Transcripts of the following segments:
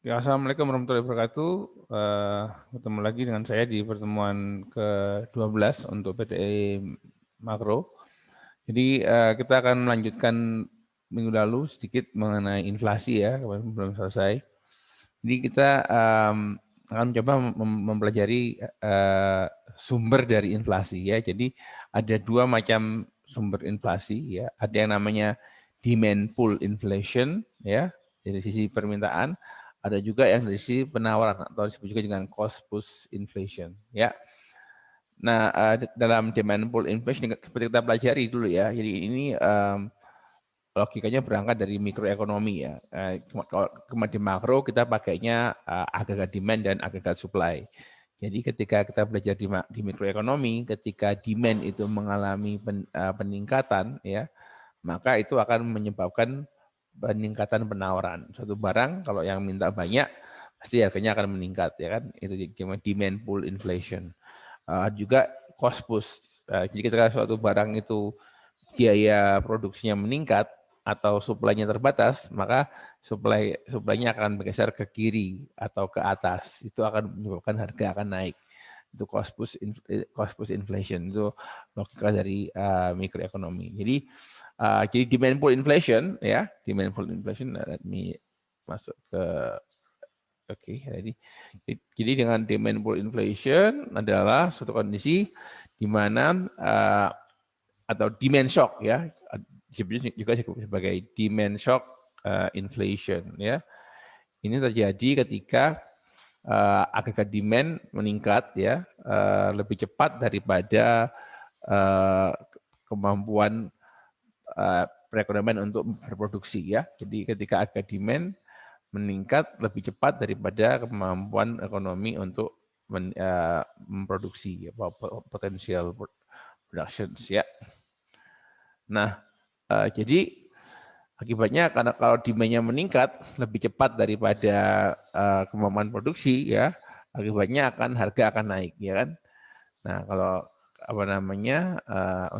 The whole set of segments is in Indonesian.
Ya, Assalamualaikum warahmatullahi wabarakatuh. Ketemu lagi dengan saya di pertemuan ke-12 untuk PTE Makro. Jadi kita akan melanjutkan minggu lalu sedikit mengenai inflasi ya, kemarin belum selesai. Jadi kita akan coba mempelajari sumber dari inflasi ya. Jadi ada dua macam sumber inflasi ya. Ada yang namanya demand pull inflation ya, dari sisi permintaan. Ada juga yang dari sisi penawaran atau disebut juga dengan cost push inflation ya. Nah, dalam demand pull inflation seperti kita pelajari dulu ya. Jadi ini logikanya berangkat dari mikroekonomi ya. Kalau di makro kita pakainya agregat demand dan agregat supply. Jadi ketika kita belajar di mikroekonomi, ketika demand itu mengalami peningkatan ya, maka itu akan menyebabkan peningkatan penawaran. Suatu barang kalau yang minta banyak pasti harganya akan meningkat ya kan. Itu demand pull inflation. Juga cost push. Jadi ketika suatu barang itu biaya produksinya meningkat atau suplainya terbatas, maka suplainya akan bergeser ke kiri atau ke atas. Itu akan menyebabkan harga akan naik. Itu cost push inflation. Itu logika dari mikroekonomi. Jadi demand pull inflation ya, demand pull inflation. Let me masuk ke jadi dengan demand pull inflation adalah suatu kondisi di mana atau demand shock ya, disebut juga sebagai demand shock inflation ya. Ini terjadi ketika agregat demand meningkat ya, lebih cepat daripada kemampuan perekonomian untuk berproduksi ya. Jadi ketika agregat demand meningkat lebih cepat daripada kemampuan ekonomi untuk memproduksi potensial productions ya. Nah, jadi akibatnya karena kalau demand-nya meningkat lebih cepat daripada kemampuan produksi ya, akibatnya harga akan naik ya kan. Nah, kalau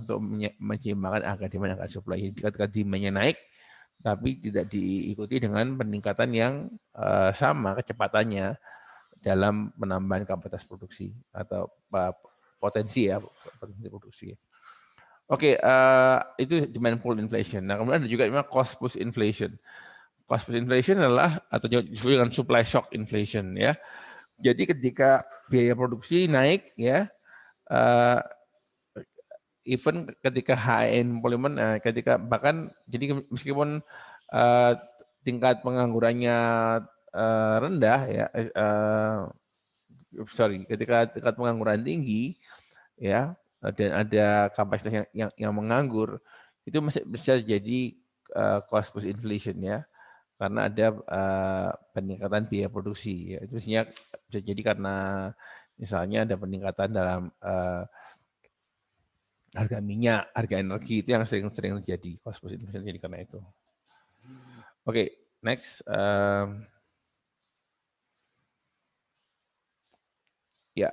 untuk menyeimbangkan harga demand akan supply, ketika demand-nya naik tapi tidak diikuti dengan peningkatan yang sama kecepatannya dalam penambahan kapasitas produksi atau potensi produksi. Oke, itu demand pull inflation. Nah, kemudian ada juga namanya cost push inflation. Cost push inflation adalah atau disebut dengan supply shock inflation ya. Jadi ketika biaya produksi naik ya, even ketika HN employment, ketika bahkan jadi meskipun tingkat penganggurannya rendah ya, ketika tingkat pengangguran tinggi ya, dan ada kapasitas yang menganggur, itu masih bisa jadi cost push inflation ya, karena ada peningkatan biaya produksi ya. Itu bisa jadi karena misalnya ada peningkatan dalam harga minyak, harga energi, itu yang sering terjadi cost push inflation jadi karena itu. Oke, next. Ya.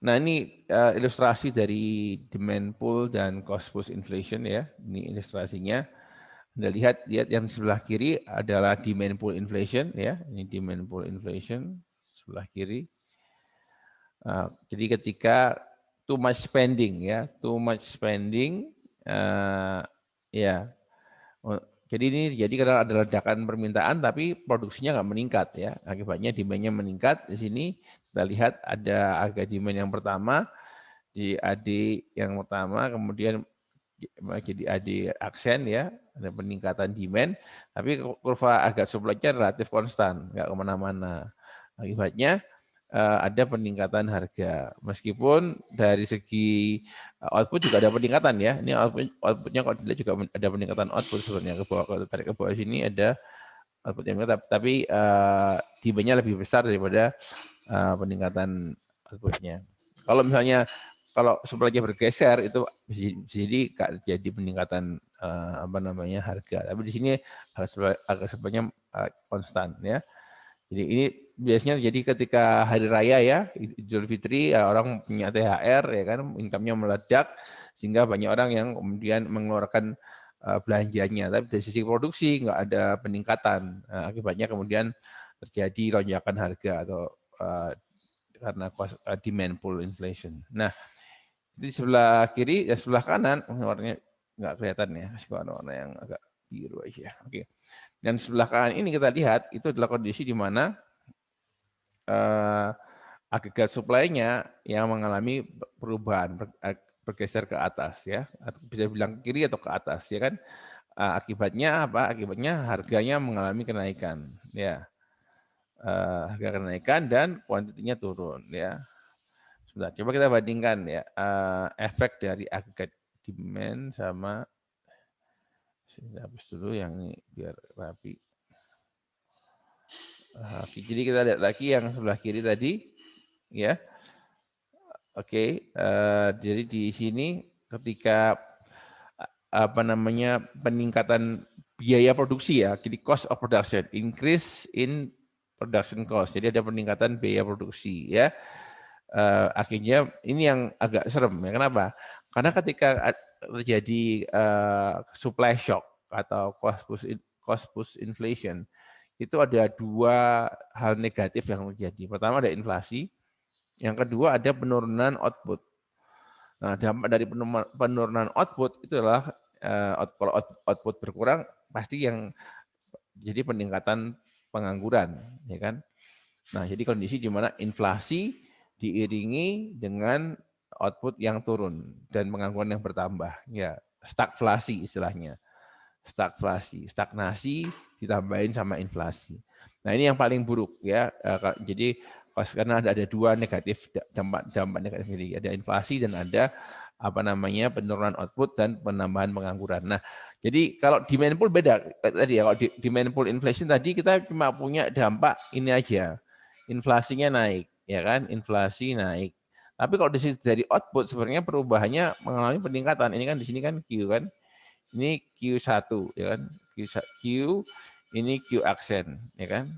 Nah, ini ilustrasi dari demand pull dan cost push inflation ya. Ini ilustrasinya. Anda lihat yang sebelah kiri adalah demand pull inflation ya. Ini demand pull inflation sebelah kiri. Jadi ketika too much spending ya, ya. Jadi ini karena ada ledakan permintaan tapi produksinya nggak meningkat ya. Akibatnya demand-nya meningkat. Di sini kita lihat ada harga demand yang pertama di AD yang pertama, kemudian jadi AD aksen ya, ada peningkatan demand, tapi kurva agak supply-nya relatif konstan, nggak kemana-mana. Akibatnya ada peningkatan harga. Meskipun dari segi output juga ada peningkatan ya. Ini outputnya kalau dilihat juga ada peningkatan output sebenarnya ke bawah. Kalau tarik ke bawah sini ada output yang meningkat, tapi demand-nya lebih besar daripada peningkatan outputnya. Kalau misalnya supply-nya bergeser itu bisa jadi peningkatan harga. Tapi di sini agak supply-nya konstan ya. Jadi ini biasanya jadi ketika hari raya ya, Idul Fitri, orang punya THR ya kan, income-nya meledak sehingga banyak orang yang kemudian mengeluarkan belanjanya, tapi dari sisi produksi nggak ada peningkatan. Akibatnya kemudian terjadi lonjakan harga atau karena demand pull inflation. Nah, di sebelah kiri, ya sebelah kanan, warnanya nggak kelihatan ya, kasih warna yang agak biru aja. Oke. Dan sebelah kanan ini kita lihat itu adalah kondisi di mana agregat supply-nya yang mengalami perubahan, bergeser ke atas ya, atau bisa bilang ke kiri atau ke atas ya kan. Akibatnya apa? Akibatnya harganya mengalami kenaikan ya. Harga kenaikan dan kuantitinya turun ya. Sebentar, coba kita bandingkan ya efek dari agregat demand sama, saya hapus dulu yang ini biar rapi. Jadi kita lihat lagi yang sebelah kiri tadi ya. Oke, jadi di sini ketika apa namanya peningkatan biaya produksi ya, jadi cost of production, increase in production cost. Jadi ada peningkatan biaya produksi ya. Akhirnya ini yang agak serem ya. Kenapa? Karena ketika terjadi supply shock atau cost push inflation, itu ada dua hal negatif yang terjadi. Pertama ada inflasi, yang kedua ada penurunan output. Nah, dampak dari penurunan output itu adalah kalau output berkurang pasti yang jadi peningkatan pengangguran, ya kan? Nah, jadi kondisi di mana inflasi diiringi dengan output yang turun dan pengangguran yang bertambah, ya stagflasi istilahnya. Stagflasi, stagnasi ditambahin sama inflasi. Nah, ini yang paling buruk ya. Jadi karena ada dua negatif dampak negatif ini, ada inflasi dan ada apa namanya penurunan output dan penambahan pengangguran. Nah, jadi kalau demand pull beda tadi ya. Kalau demand pull inflation tadi kita cuma punya dampak ini aja, inflasinya naik, ya kan? Inflasi naik. Tapi kalau dari output sebenarnya perubahannya mengalami peningkatan. Ini kan di sini kan Q kan, ini Q1 ya kan, Q ini Q aksen ya kan.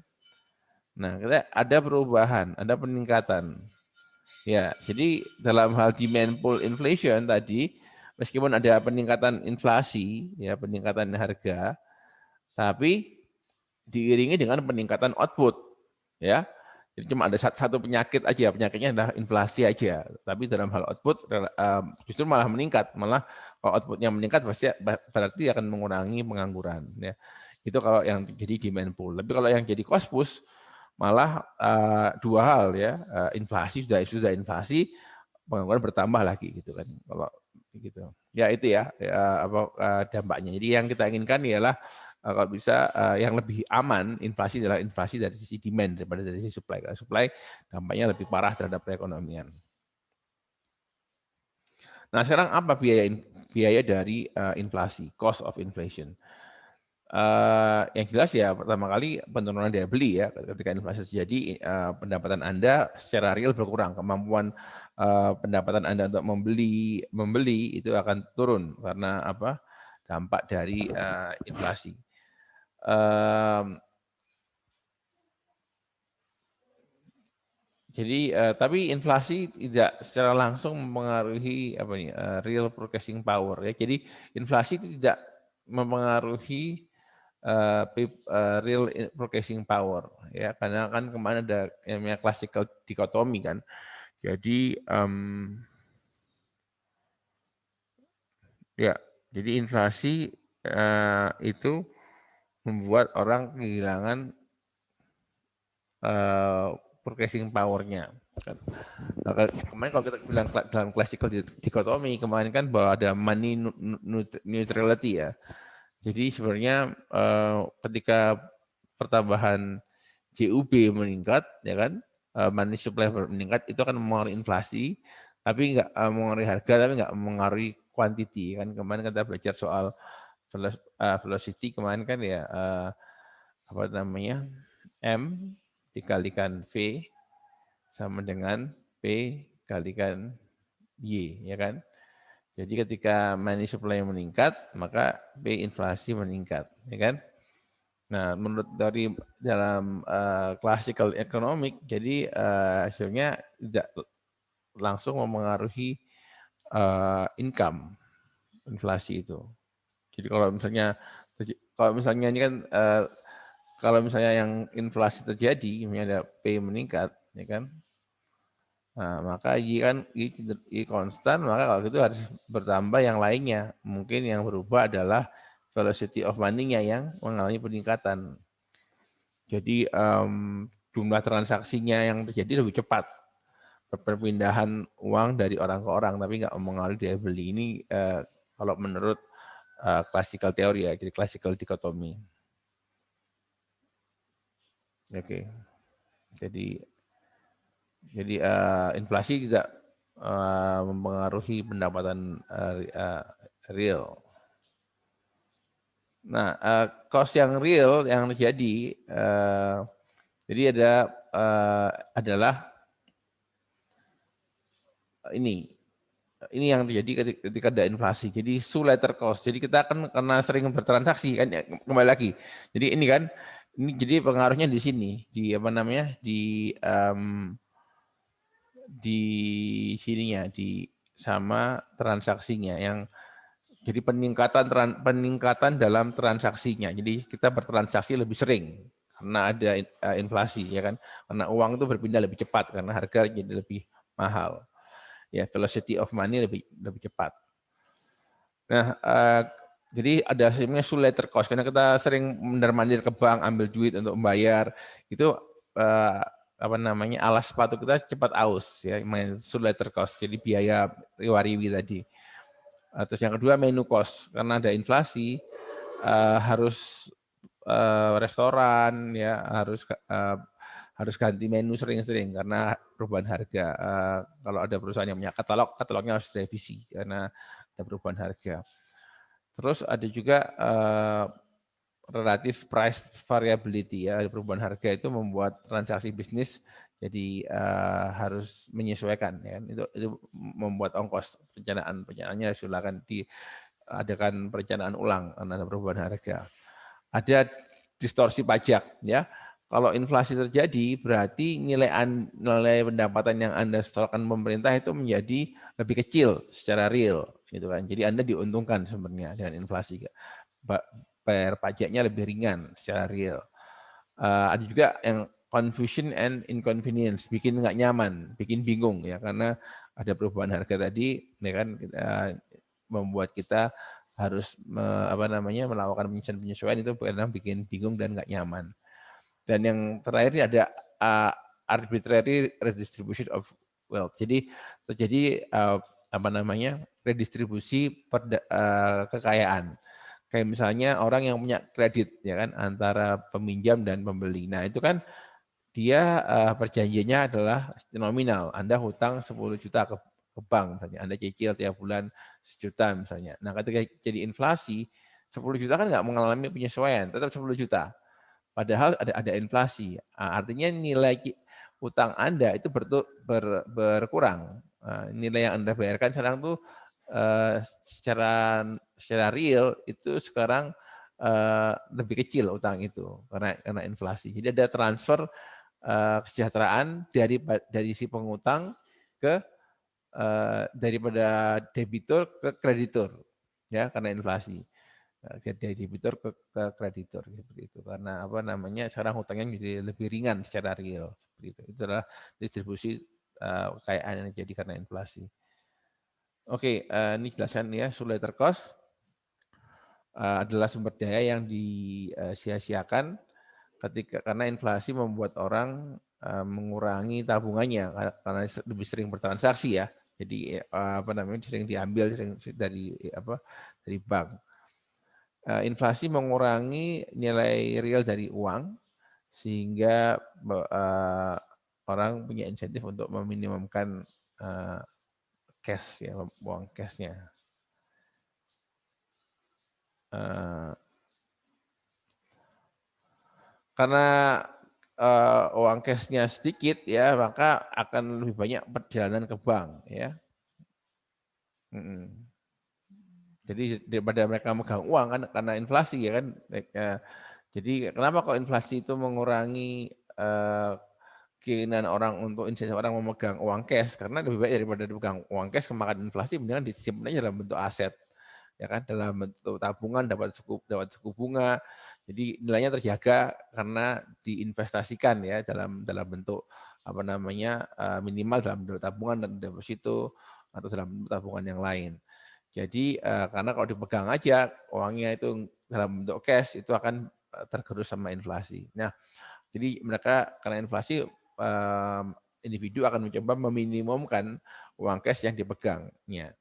Nah, kita ada perubahan, ada peningkatan. Ya, jadi dalam hal demand pull inflation tadi, meskipun ada peningkatan inflasi, ya peningkatan harga, tapi diiringi dengan peningkatan output, ya. Jadi cuma ada satu penyakit aja, penyakitnya adalah inflasi aja. Tapi dalam hal output justru malah meningkat, malah kalau outputnya meningkat pasti berarti akan mengurangi pengangguran. Ya. Itu kalau yang jadi demand pull. Tapi kalau yang jadi cost push malah dua hal ya, inflasi sudah inflasi, pengangguran bertambah lagi gitu kan. Kalau gitu. Ya itu ya, dampaknya. Jadi yang kita inginkan ialah kalau bisa yang lebih aman inflasi adalah inflasi dari sisi demand daripada dari sisi supply. Kalau supply dampaknya lebih parah terhadap perekonomian. Nah sekarang apa biaya dari inflasi, cost of inflation? Yang jelas ya pertama kali penurunan daya beli ya, ketika inflasi terjadi pendapatan Anda secara real berkurang, kemampuan pendapatan Anda untuk membeli itu akan turun karena apa? Dampak dari inflasi. Jadi tapi inflasi tidak secara langsung mempengaruhi apa nih real purchasing power ya. Jadi inflasi itu tidak mempengaruhi real purchasing power ya, karena kan kemarin ada yang namanya classical dichotomy kan. Jadi ya, jadi inflasi itu membuat orang kehilangan purchasing power-nya. Nah, kemarin kalau kita bilang dalam classical dichotomy kemarin kan bahwa ada money neutrality ya. Jadi sebenarnya ketika pertambahan JUB meningkat, ya kan, money supply meningkat, itu akan mempengaruhi inflasi, tapi nggak mempengaruhi harga, tapi nggak mempengaruhi quantity. Kan kemarin kita belajar soal velocity kemarin kan ya, apa namanya, M dikalikan V sama dengan P kalikan Y, ya kan. Jadi ketika money supply meningkat, maka P inflasi meningkat, ya kan. Nah, menurut dari dalam classical economic, jadi hasilnya tidak langsung mempengaruhi income inflasi itu. Jadi kalau misalnya ini kan kalau misalnya yang inflasi terjadi, misalnya ada P meningkat, ya kan? Nah, maka Y kan Y konstan, maka kalau gitu harus bertambah yang lainnya. Mungkin yang berubah adalah velocity of money-nya yang mengalami peningkatan. Jadi jumlah transaksinya yang terjadi lebih cepat. Perpindahan uang dari orang ke orang, tapi nggak mengalami daya beli. Ini kalau menurut classical teori ya, jadi classical dichotomy. Oke, jadi inflasi tidak mempengaruhi pendapatan real. Nah, cost yang real yang terjadi, jadi adalah ini yang terjadi ketika ada inflasi. Jadi later cost. Jadi kita akan karena sering bertransaksi kan ya, kembali lagi. Jadi ini kan ini jadi pengaruhnya di sini di apa namanya di sininya di sama transaksinya yang jadi peningkatan dalam transaksinya. Jadi kita bertransaksi lebih sering karena ada inflasi ya kan. Karena uang itu berpindah lebih cepat karena harga jadi lebih mahal. Ya, velocity of money lebih cepat. Nah, jadi ada sebenarnya later cost karena kita sering mondar-mandir ke bank ambil duit untuk membayar itu apa namanya alas sepatu kita cepat aus ya main later cost jadi biaya riwa-riwi tadi. Terus yang kedua menu cost karena ada inflasi harus restoran ya harus ganti menu sering-sering karena perubahan harga. Kalau ada perusahaan yang punya katalognya harus direvisi karena ada perubahan harga. Terus ada juga relative price variability ya, ada perubahan harga itu membuat transaksi bisnis jadi harus menyesuaikan ya kan? Itu membuat ongkos perencanaannya silakan diadakan perencanaan ulang karena ada perubahan harga. Ada distorsi pajak ya. Kalau inflasi terjadi berarti nilai pendapatan yang Anda setorkan pemerintah itu menjadi lebih kecil secara real gitu kan. Jadi Anda diuntungkan sebenarnya dengan inflasi. Bayar pajaknya lebih ringan secara real. Ada juga yang confusion and inconvenience, bikin nggak nyaman, bikin bingung ya karena ada perubahan harga tadi, ya kan membuat kita harus melakukan penyesuaian itu kadang bikin bingung dan nggak nyaman. Dan yang terakhir ini ada arbitrary redistribution of wealth. Jadi terjadi redistribusi kekayaan. Kayak misalnya orang yang punya kredit ya kan antara peminjam dan pembeli. Nah, itu kan dia perjanjiannya adalah nominal. Anda hutang 10 juta ke bank misalnya. Anda cicil tiap bulan 1 juta misalnya. Nah, ketika jadi inflasi 10 juta kan nggak mengalami penyesuaian, tetap 10 juta. Padahal ada inflasi. Artinya nilai utang Anda itu berkurang. Nilai yang Anda bayarkan sekarang tuh secara real itu sekarang lebih kecil utang itu karena inflasi. Jadi ada transfer kesejahteraan dari si pengutang ke daripada debitur ke kreditur ya karena inflasi. Dari debitur ke kreditur seperti itu karena apa namanya sekarang hutangnya jadi lebih ringan secara real seperti itu. Itu adalah distribusi kekayaan yang terjadi karena inflasi. Oke, ini jelasan ya later cost adalah sumber daya yang disia-siakan karena inflasi membuat orang mengurangi tabungannya karena lebih sering bertransaksi ya. Jadi sering diambil dari bank. Inflasi mengurangi nilai real dari uang sehingga orang punya insentif untuk meminimumkan cash ya, uang cashnya. Karena uang cashnya sedikit ya, maka akan lebih banyak perjalanan ke bank ya. Jadi daripada mereka megang uang kan karena inflasi ya kan. Jadi kenapa kok inflasi itu mengurangi keinginan orang untuk insentif orang memegang uang cash karena lebih baik daripada dipegang uang cash kemakan inflasi mendingan disimpan aja dalam bentuk aset ya kan, dalam bentuk tabungan dapat suku bunga. Jadi nilainya terjaga karena diinvestasikan ya dalam bentuk apa namanya minimal dalam bentuk tabungan dan deposito atau dalam bentuk tabungan yang lain. Jadi karena kalau dipegang aja uangnya itu dalam bentuk cash itu akan tergerus sama inflasi. Nah, jadi mereka karena inflasi individu akan mencoba meminimumkan uang cash yang dipegangnya.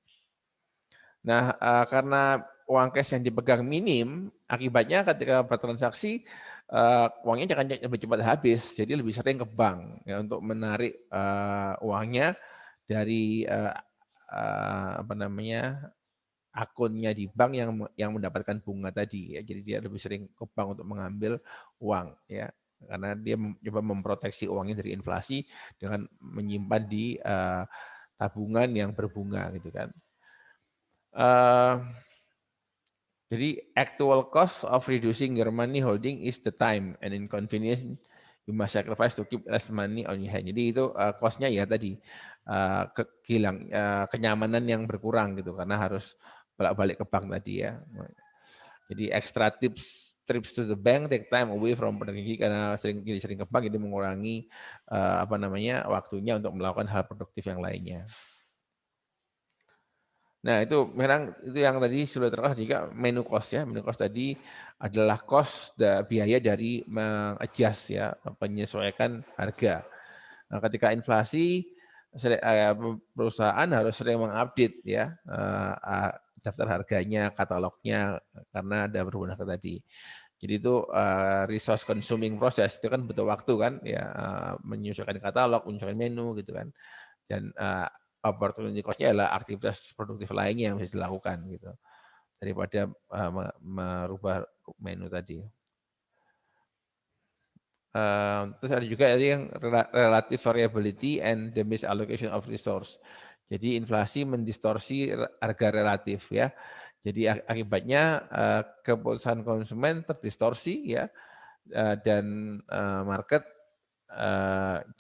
Nah, karena uang cash yang dipegang minim, akibatnya ketika bertransaksi uangnya jangan lebih cepat habis, jadi lebih sering ke bank ya untuk menarik uangnya dari apa namanya akunnya di bank yang mendapatkan bunga tadi ya. Jadi dia lebih sering ke bank untuk mengambil uang ya. Karena dia mencoba memproteksi uangnya dari inflasi dengan menyimpan di tabungan yang berbunga gitu kan. Jadi actual cost of reducing your money holding is the time and inconvenience you must sacrifice to keep less money on your hand. Jadi itu cost-nya ya tadi kenyamanan yang berkurang gitu karena harus balik ke bank tadi ya. Jadi extra trips to the bank take time away from produktif karena sering ke bank itu mengurangi apa namanya waktunya untuk melakukan hal produktif yang lainnya. Nah, itu memang itu yang tadi sudah terkait juga menu cost ya. Menu cost tadi adalah cost biaya dari mengadjust ya, menyesuaikan harga. Nah, ketika inflasi perusahaan harus sering mengupdate ya daftar harganya, katalognya karena ada perubahan harga tadi. Jadi itu resource consuming process itu kan butuh waktu kan ya menyesuaikan katalog, menyesuaikan menu gitu kan. Dan opportunity cost-nya adalah aktivitas produktif lainnya yang bisa dilakukan gitu daripada merubah menu tadi. Terus ada juga yang relative variability and the misallocation of resource. Jadi inflasi mendistorsi harga relatif ya. Jadi akibatnya keputusan konsumen terdistorsi ya dan market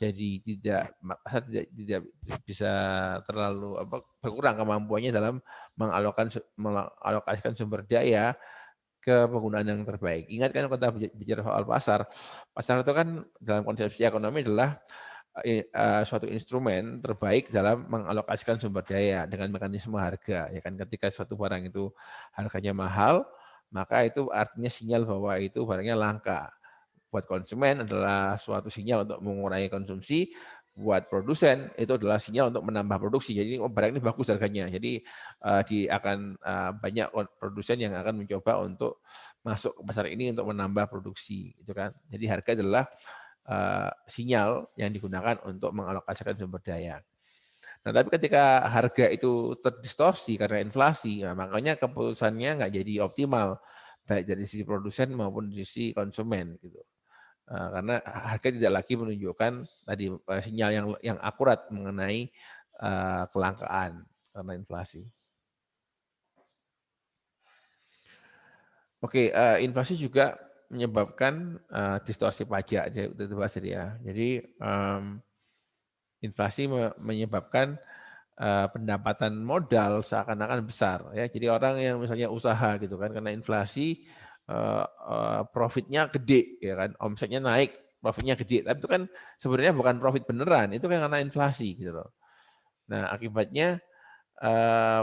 jadi tidak bisa terlalu berkurang kemampuannya dalam mengalokasikan sumber daya ke penggunaan yang terbaik. Ingat kan kita bicara soal pasar, pasar itu kan dalam konsepsi ekonomi adalah suatu instrumen terbaik dalam mengalokasikan sumber daya dengan mekanisme harga. Ya kan ketika suatu barang itu harganya mahal, maka itu artinya sinyal bahwa itu barangnya langka. Buat konsumen adalah suatu sinyal untuk mengurangi konsumsi, buat produsen itu adalah sinyal untuk menambah produksi. Jadi barang ini bagus harganya. Jadi akan banyak produsen yang akan mencoba untuk masuk ke pasar ini untuk menambah produksi, itu kan. Jadi harga adalah sinyal yang digunakan untuk mengalokasikan sumber daya. Nah, tapi ketika harga itu terdistorsi karena inflasi, nah, makanya keputusannya nggak jadi optimal baik dari sisi produsen maupun dari sisi konsumen gitu. Karena harga tidak lagi menunjukkan tadi sinyal yang akurat mengenai kelangkaan karena inflasi. Oke, inflasi juga menyebabkan distorsi pajak, itu bahas tadi ya. Jadi inflasi menyebabkan pendapatan modal seakan-akan besar ya. Jadi orang yang misalnya usaha gitu kan karena inflasi profitnya gede ya kan, omsetnya naik, profitnya gede. Tapi itu kan sebenarnya bukan profit beneran, itu kan karena inflasi gitu loh. Nah, akibatnya eh,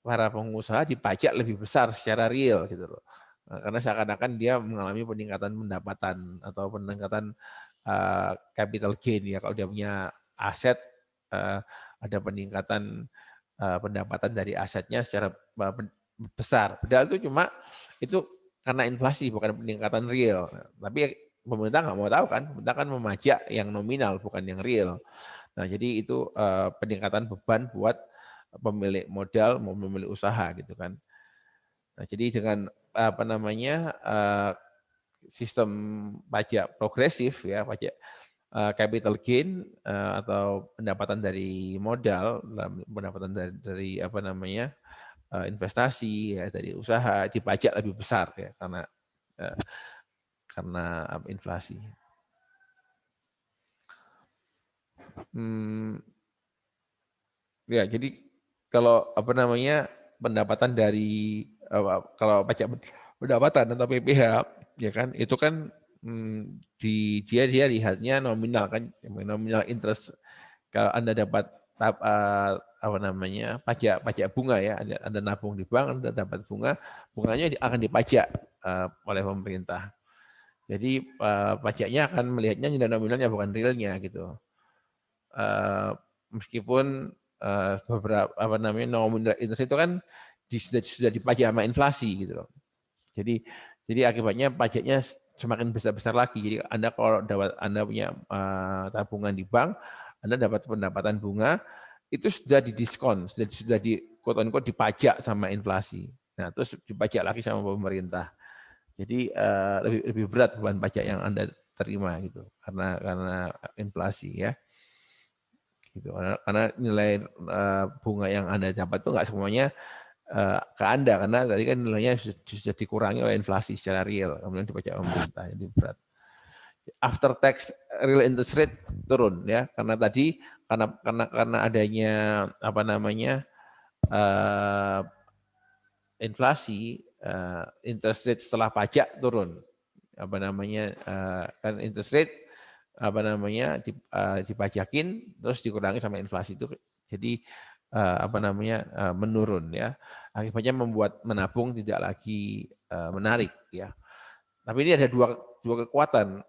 para pengusaha dipajak lebih besar secara real gitu loh. Karena seakan-akan dia mengalami peningkatan pendapatan atau peningkatan capital gain ya. Kalau dia punya aset ada peningkatan pendapatan dari asetnya secara besar. Padahal itu cuma itu karena inflasi bukan peningkatan real. Tapi pemerintah nggak mau tahu kan, pemerintah kan memajak yang nominal bukan yang real. Nah jadi itu peningkatan beban buat pemilik modal mau memilih usaha gitu kan. Nah jadi dengan apa namanya sistem pajak progresif ya pajak capital gain atau pendapatan dari modal, pendapatan dari apa namanya investasi ya dari usaha dipajak lebih besar ya eh, karena inflasi. Hmm, ya jadi kalau apa namanya pendapatan dari kalau pajak pendapatan atau PPh ya kan itu kan dia lihatnya nominal kan, nominal interest. Kalau Anda dapat apa namanya pajak bunga ya, Anda nabung di bank, Anda dapat bunganya akan dipajak oleh pemerintah. Jadi pajaknya akan melihatnya nilai nominalnya bukan realnya gitu. Meskipun beberapa apa namanya nominal interest itu kan sudah dipajak sama inflasi gitu loh. Jadi akibatnya pajaknya semakin besar-besar lagi. Jadi Anda kalau Anda punya tabungan di bank, Anda dapat pendapatan bunga itu sudah didiskon, sudah di quote unquote dipajak sama inflasi. Nah, terus dipajak lagi sama pemerintah. Jadi lebih berat beban pajak yang Anda terima gitu karena inflasi ya. Gitu. Karena nilai bunga yang Anda dapat itu nggak semuanya ke Anda karena tadi kan nilainya sudah dikurangi oleh inflasi secara real, kemudian dipajak pemerintah, jadi berat. After tax real interest rate turun ya karena tadi karena adanya apa namanya inflasi, interest rate setelah pajak turun, apa namanya kan interest rate apa namanya dipajakin terus dikurangi sama inflasi itu jadi apa namanya menurun ya, akibatnya membuat menabung tidak lagi menarik ya. Tapi ini ada dua kekuatan,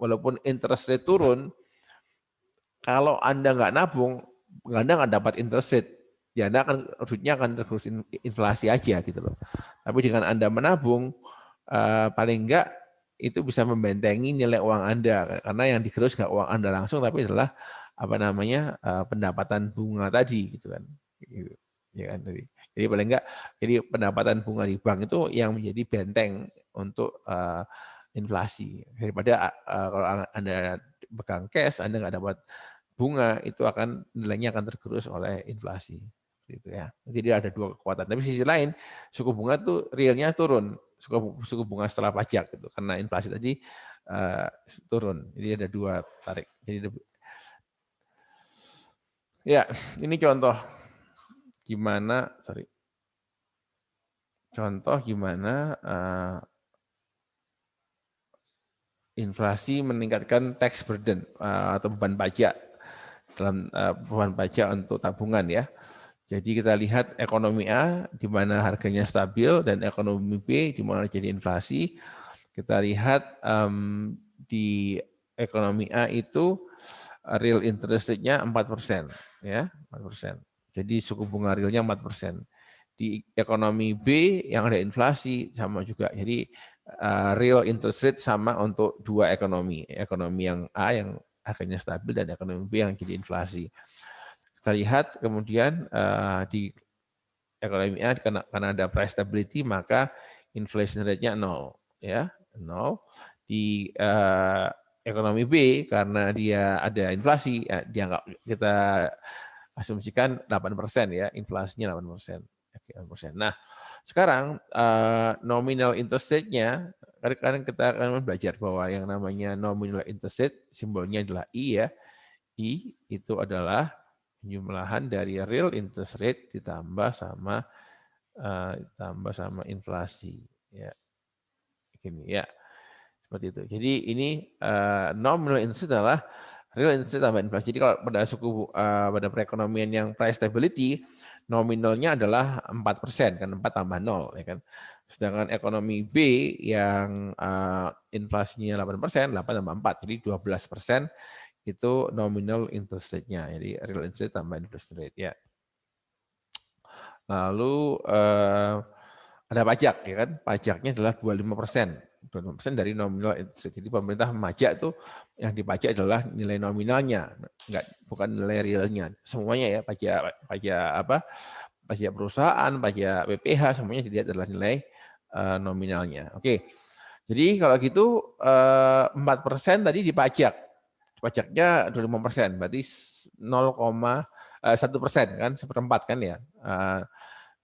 walaupun interest rate turun, kalau Anda nggak nabung, Anda nggak dapat interest rate, ya Anda akan duitnya akan terus inflasi aja gitu loh. Tapi dengan Anda menabung, paling enggak itu bisa membentengi nilai uang Anda karena yang digerus nggak uang Anda langsung tapi adalah apa namanya pendapatan bunga tadi gitu kan. Gitu. Ya kan jadi paling enggak jadi pendapatan bunga di bank itu yang menjadi benteng untuk inflasi daripada kalau Anda pegang cash Anda nggak dapat bunga itu akan nilainya akan tergerus oleh inflasi gitu ya. Jadi ada dua kekuatan. Tapi sisi lain suku bunga tuh realnya turun, suku bunga setelah pajak gitu karena inflasi tadi turun. Jadi ada dua tarik. Jadi ya ini contoh gimana inflasi meningkatkan tax burden atau beban pajak dalam beban pajak untuk tabungan ya. Jadi kita lihat ekonomi A di mana harganya stabil dan ekonomi B di mana jadi inflasi. Kita lihat di ekonomi A itu real interest rate-nya 4%, ya 4%. Jadi suku bunga realnya 4%. Di ekonomi B yang ada inflasi sama juga. Jadi real interest rate sama untuk dua ekonomi. Ekonomi yang A yang harganya stabil dan ekonomi B yang jadi inflasi. Kita lihat kemudian di ekonomi A karena ada price stability maka inflation rate-nya 0 ya, 0. Di ekonomi B karena dia ada inflasi ya, dia enggak, kita asumsikan 8% ya, inflasinya 8%. Nah, sekarang nominal interest rate-nya kadang-kadang kita akan belajar bahwa yang namanya nominal interest rate simbolnya adalah I ya. I itu adalah penjumlahan dari real interest rate ditambah sama inflasi ya. Ini ya. Seperti itu. Jadi ini nominal interest rate adalah real interest rate tambah inflasi. Jadi kalau pada pada perekonomian yang price stability nominalnya adalah 4% kan 4 tambah 0 ya kan. Sedangkan ekonomi B yang inflasinya 8%, 8 tambah 4 jadi 12%. Itu nominal interest rate-nya. Jadi real interest rate tambah interest rate ya. Lalu ada pajak ya kan. Pajaknya adalah 25%. 25% dari nominal interest rate. Jadi pemerintah memajak itu yang dipajak adalah nilai nominalnya, bukan nilai realnya. Semuanya ya pajak perusahaan, pajak PPh semuanya dilihat adalah nilai nominalnya. Oke. Jadi kalau gitu 4% tadi dipajak. Pajaknya 25%, berarti 0,1% kan, 1/4 kan ya.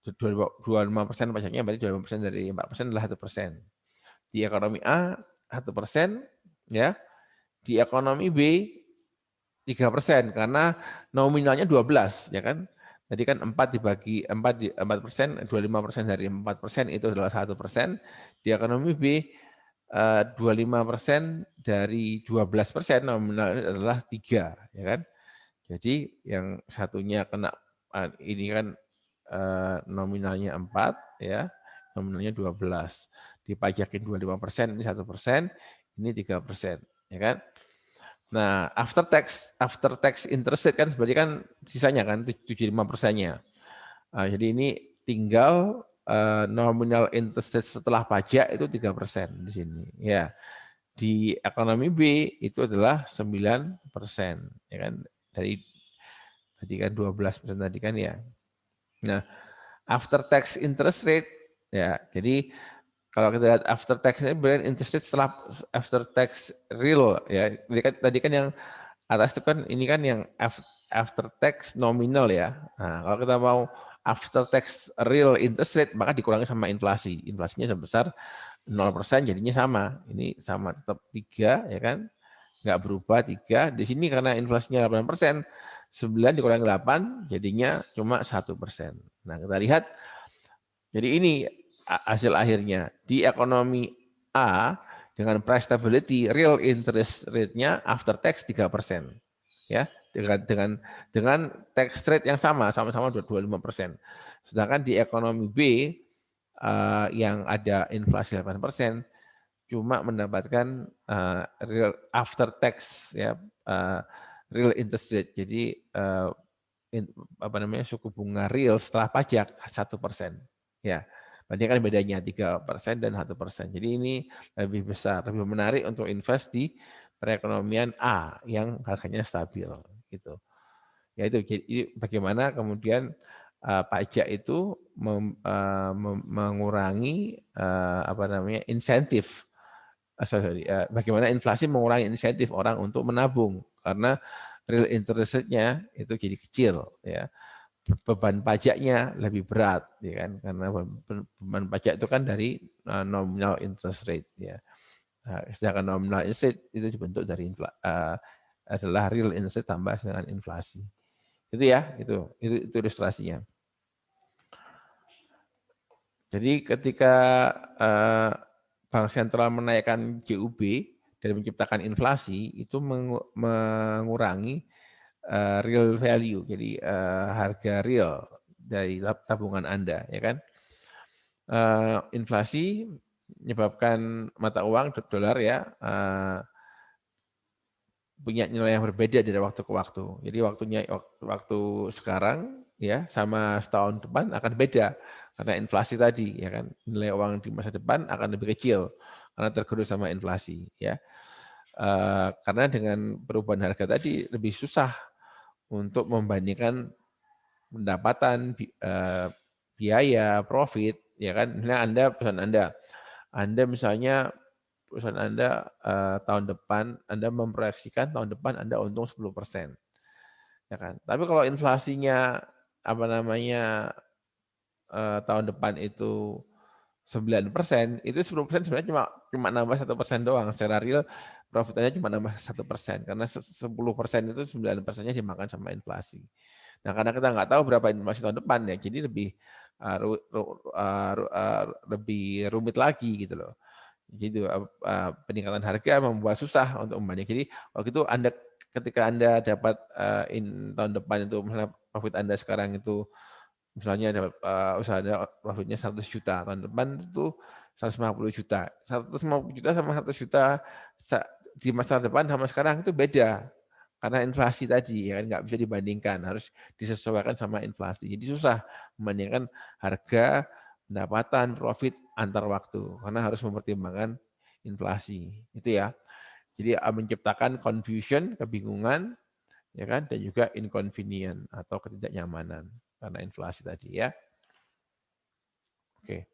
25% pajaknya berarti 25% dari 4% adalah 1%. Di ekonomi A 1% ya. Di ekonomi B 3% karena nominalnya 12 ya kan. Tadi kan 4 dibagi 4%, 25% dari 4% itu adalah 1%. Di ekonomi B 25% dari 12% nominal adalah 3, ya kan? Jadi yang satunya kena ini kan nominalnya 4 ya, nominalnya 12. Dipajakin 25%, ini 1%, ini 3%, ya kan? Nah, after tax interest rate kan sebenarnya kan sisanya kan 75%-nya. Jadi ini tinggal nominal interest rate setelah pajak itu 3% di sini. Ya, di ekonomi B itu adalah 9%, ya kan? Dari tadi kan 12% tadi kan ya. Nah, after tax interest rate ya. Jadi kalau kita lihat after tax ini berarti interest rate setelah after tax real ya. Tadi kan yang atas itu kan ini kan yang after tax nominal ya. Nah, kalau kita mau after tax real interest rate maka dikurangi sama inflasi. Inflasinya sebesar 0% jadinya sama. Ini sama tetap 3 ya kan. Nggak berubah 3. Di sini karena inflasinya 8%, 9 dikurangi 8 jadinya cuma 1%. Nah, kita lihat jadi ini hasil akhirnya di ekonomi A dengan price stability real interest rate-nya after tax 3%. Ya, dengan tax rate yang sama-sama 25%. Sedangkan di ekonomi B yang ada inflasi 8% cuma mendapatkan real after tax ya real interest rate. Jadi apa namanya suku bunga real setelah pajak 1%. Ya, berarti kan bedanya 3% dan 1%. Jadi ini lebih besar, lebih menarik untuk invest di perekonomian A yang harganya stabil gitu. Ya itu jadi bagaimana kemudian pajak itu mengurangi apa namanya insentif bagaimana inflasi mengurangi insentif orang untuk menabung karena real interest rate-nya itu jadi kecil ya beban pajaknya lebih berat ya kan karena beban pajak itu kan dari nominal interest rate ya. Nah, sedangkan nominal interest rate itu dibentuk dari adalah real interest rate tambah dengan inflasi. Itu ya, itu ilustrasinya. Jadi ketika bank sentral menaikkan JUB dan menciptakan inflasi itu mengurangi real value, jadi harga real dari tabungan Anda, ya kan? Inflasi menyebabkan mata uang dolar ya punya nilai yang berbeda dari waktu ke waktu. Jadi waktu sekarang ya sama setahun depan akan beda karena inflasi tadi ya kan nilai uang di masa depan akan lebih kecil karena tergerus sama inflasi ya. Karena dengan perubahan harga tadi lebih susah untuk membandingkan pendapatan biaya profit ya kan. Nah, Anda misalnya perusahaan Anda tahun depan, Anda memproyeksikan tahun depan Anda untung 10%. Ya kan? Tapi kalau inflasinya apa namanya tahun depan itu 9%, itu 10% sebenarnya cuma nambah 1% doang. Secara real profitnya cuma nambah 1% karena 10% itu 9%-nya dimakan sama inflasi. Nah, karena kita nggak tahu berapa inflasi tahun depan ya, jadi lebih rumit lagi gitu loh. Jadi peningkatan harga membuat susah untuk membanding. Jadi waktu itu ketika Anda dapat tahun depan itu misalnya profit Anda sekarang itu misalnya dapat usaha Anda profitnya 100 juta, tahun depan itu 150 juta. 150 juta sama 100 juta di masa depan sama sekarang itu beda. Karena inflasi tadi ya kan nggak bisa dibandingkan, harus disesuaikan sama inflasi. Jadi susah membandingkan harga, pendapatan, profit antar waktu karena harus mempertimbangkan inflasi. Itu ya. Jadi menciptakan confusion, kebingungan ya kan dan juga inconvenient atau ketidaknyamanan karena inflasi tadi ya. Oke.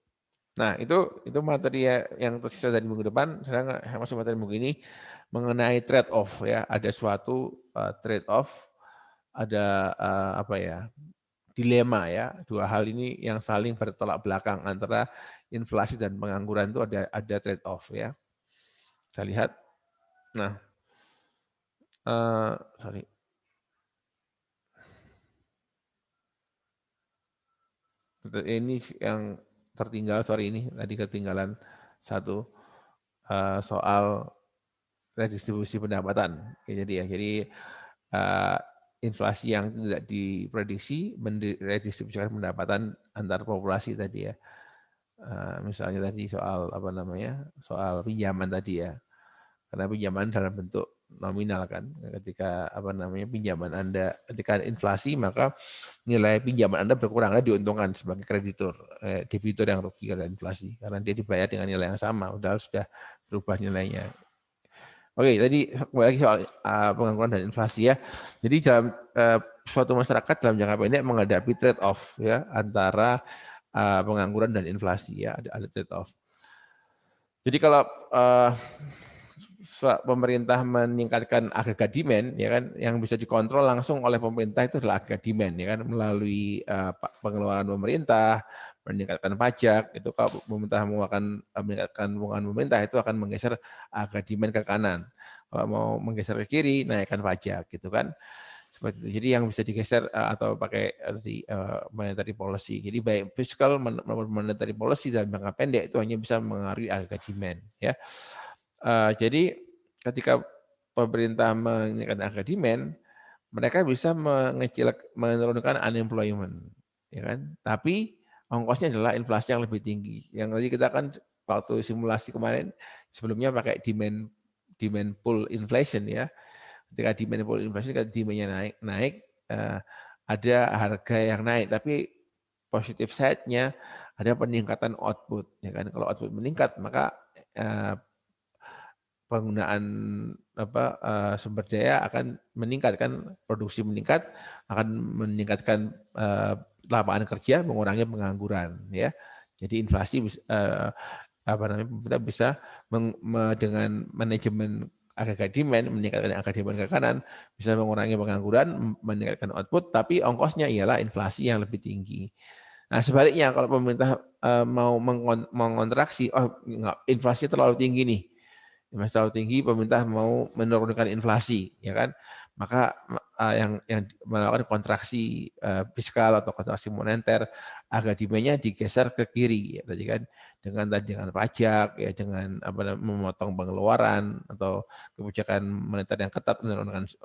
Nah, itu materi yang tersisa dari minggu depan. Sekarang masuk materi minggu ini mengenai trade off ya. Ada suatu trade off, ada apa ya? Dilema ya. Dua hal ini yang saling bertolak belakang antara inflasi dan pengangguran itu ada trade off ya. Saya lihat. Nah, sorry. Ini yang tertinggal, sorry ini tadi ketinggalan satu soal redistribusi pendapatan. Jadi inflasi yang tidak diprediksi meredistribusikan pendapatan antar populasi tadi ya. Misalnya tadi soal apa namanya, soal pinjaman tadi ya, karena pinjaman dalam bentuk nominal kan, ketika apa namanya pinjaman Anda, ketika inflasi maka nilai pinjaman Anda berkurang, Anda diuntungkan sebagai kreditur, debitur yang rugi karena inflasi, karena dia dibayar dengan nilai yang sama, udah sudah berubah nilainya. Oke, tadi kembali lagi soal pengangguran dan inflasi ya. Jadi dalam suatu masyarakat dalam jangka pendek menghadapi trade off ya antara pengangguran dan inflasi ya, ada trade off. Jadi kalau pemerintah meningkatkan agregat demand ya kan, yang bisa dikontrol langsung oleh pemerintah itu adalah agregat demand ya kan, melalui pengeluaran pemerintah, meningkatkan pajak. Itu kalau pemerintah meningkatkan pengeluaran pemerintah itu akan menggeser agregat demand ke kanan. Kalau mau menggeser ke kiri, naikkan pajak gitu kan. Seperti itu. Jadi yang bisa digeser atau pakai monetary policy. Jadi baik fiscal maupun monetary policy dalam jangka pendek itu hanya bisa mengaruhi agregat demand ya. Jadi ketika pemerintah meningkatkan harga demand, mereka bisa menurunkan unemployment, ya kan? Tapi ongkosnya adalah inflasi yang lebih tinggi. Yang tadi kita kan waktu simulasi kemarin sebelumnya pakai demand pull inflation ya. Ketika demand pull inflation, ketika demand-nya naik, ada harga yang naik, tapi positif side-nya ada peningkatan output, ya kan? Kalau output meningkat, maka penggunaan sumber daya akan meningkat kan, produksi meningkat akan meningkatkan lapangan kerja, mengurangi pengangguran ya. Jadi inflasi kita bisa dengan manajemen agregat demand, meningkatkan agregat demand ke kanan, bisa mengurangi pengangguran, meningkatkan output, tapi ongkosnya ialah inflasi yang lebih tinggi. Nah sebaliknya kalau pemerintah mau mengontraksi, inflasi terlalu tinggi nih, inflasi terlalu tinggi, pemerintah mau menurunkan inflasi, ya kan? Maka yang melakukan kontraksi fiskal atau kontraksi moneter, agak demand-nya digeser ke kiri, ya, tadi kan, dengan pajak, ya, dengan memotong pengeluaran atau kebijakan moneter yang ketat,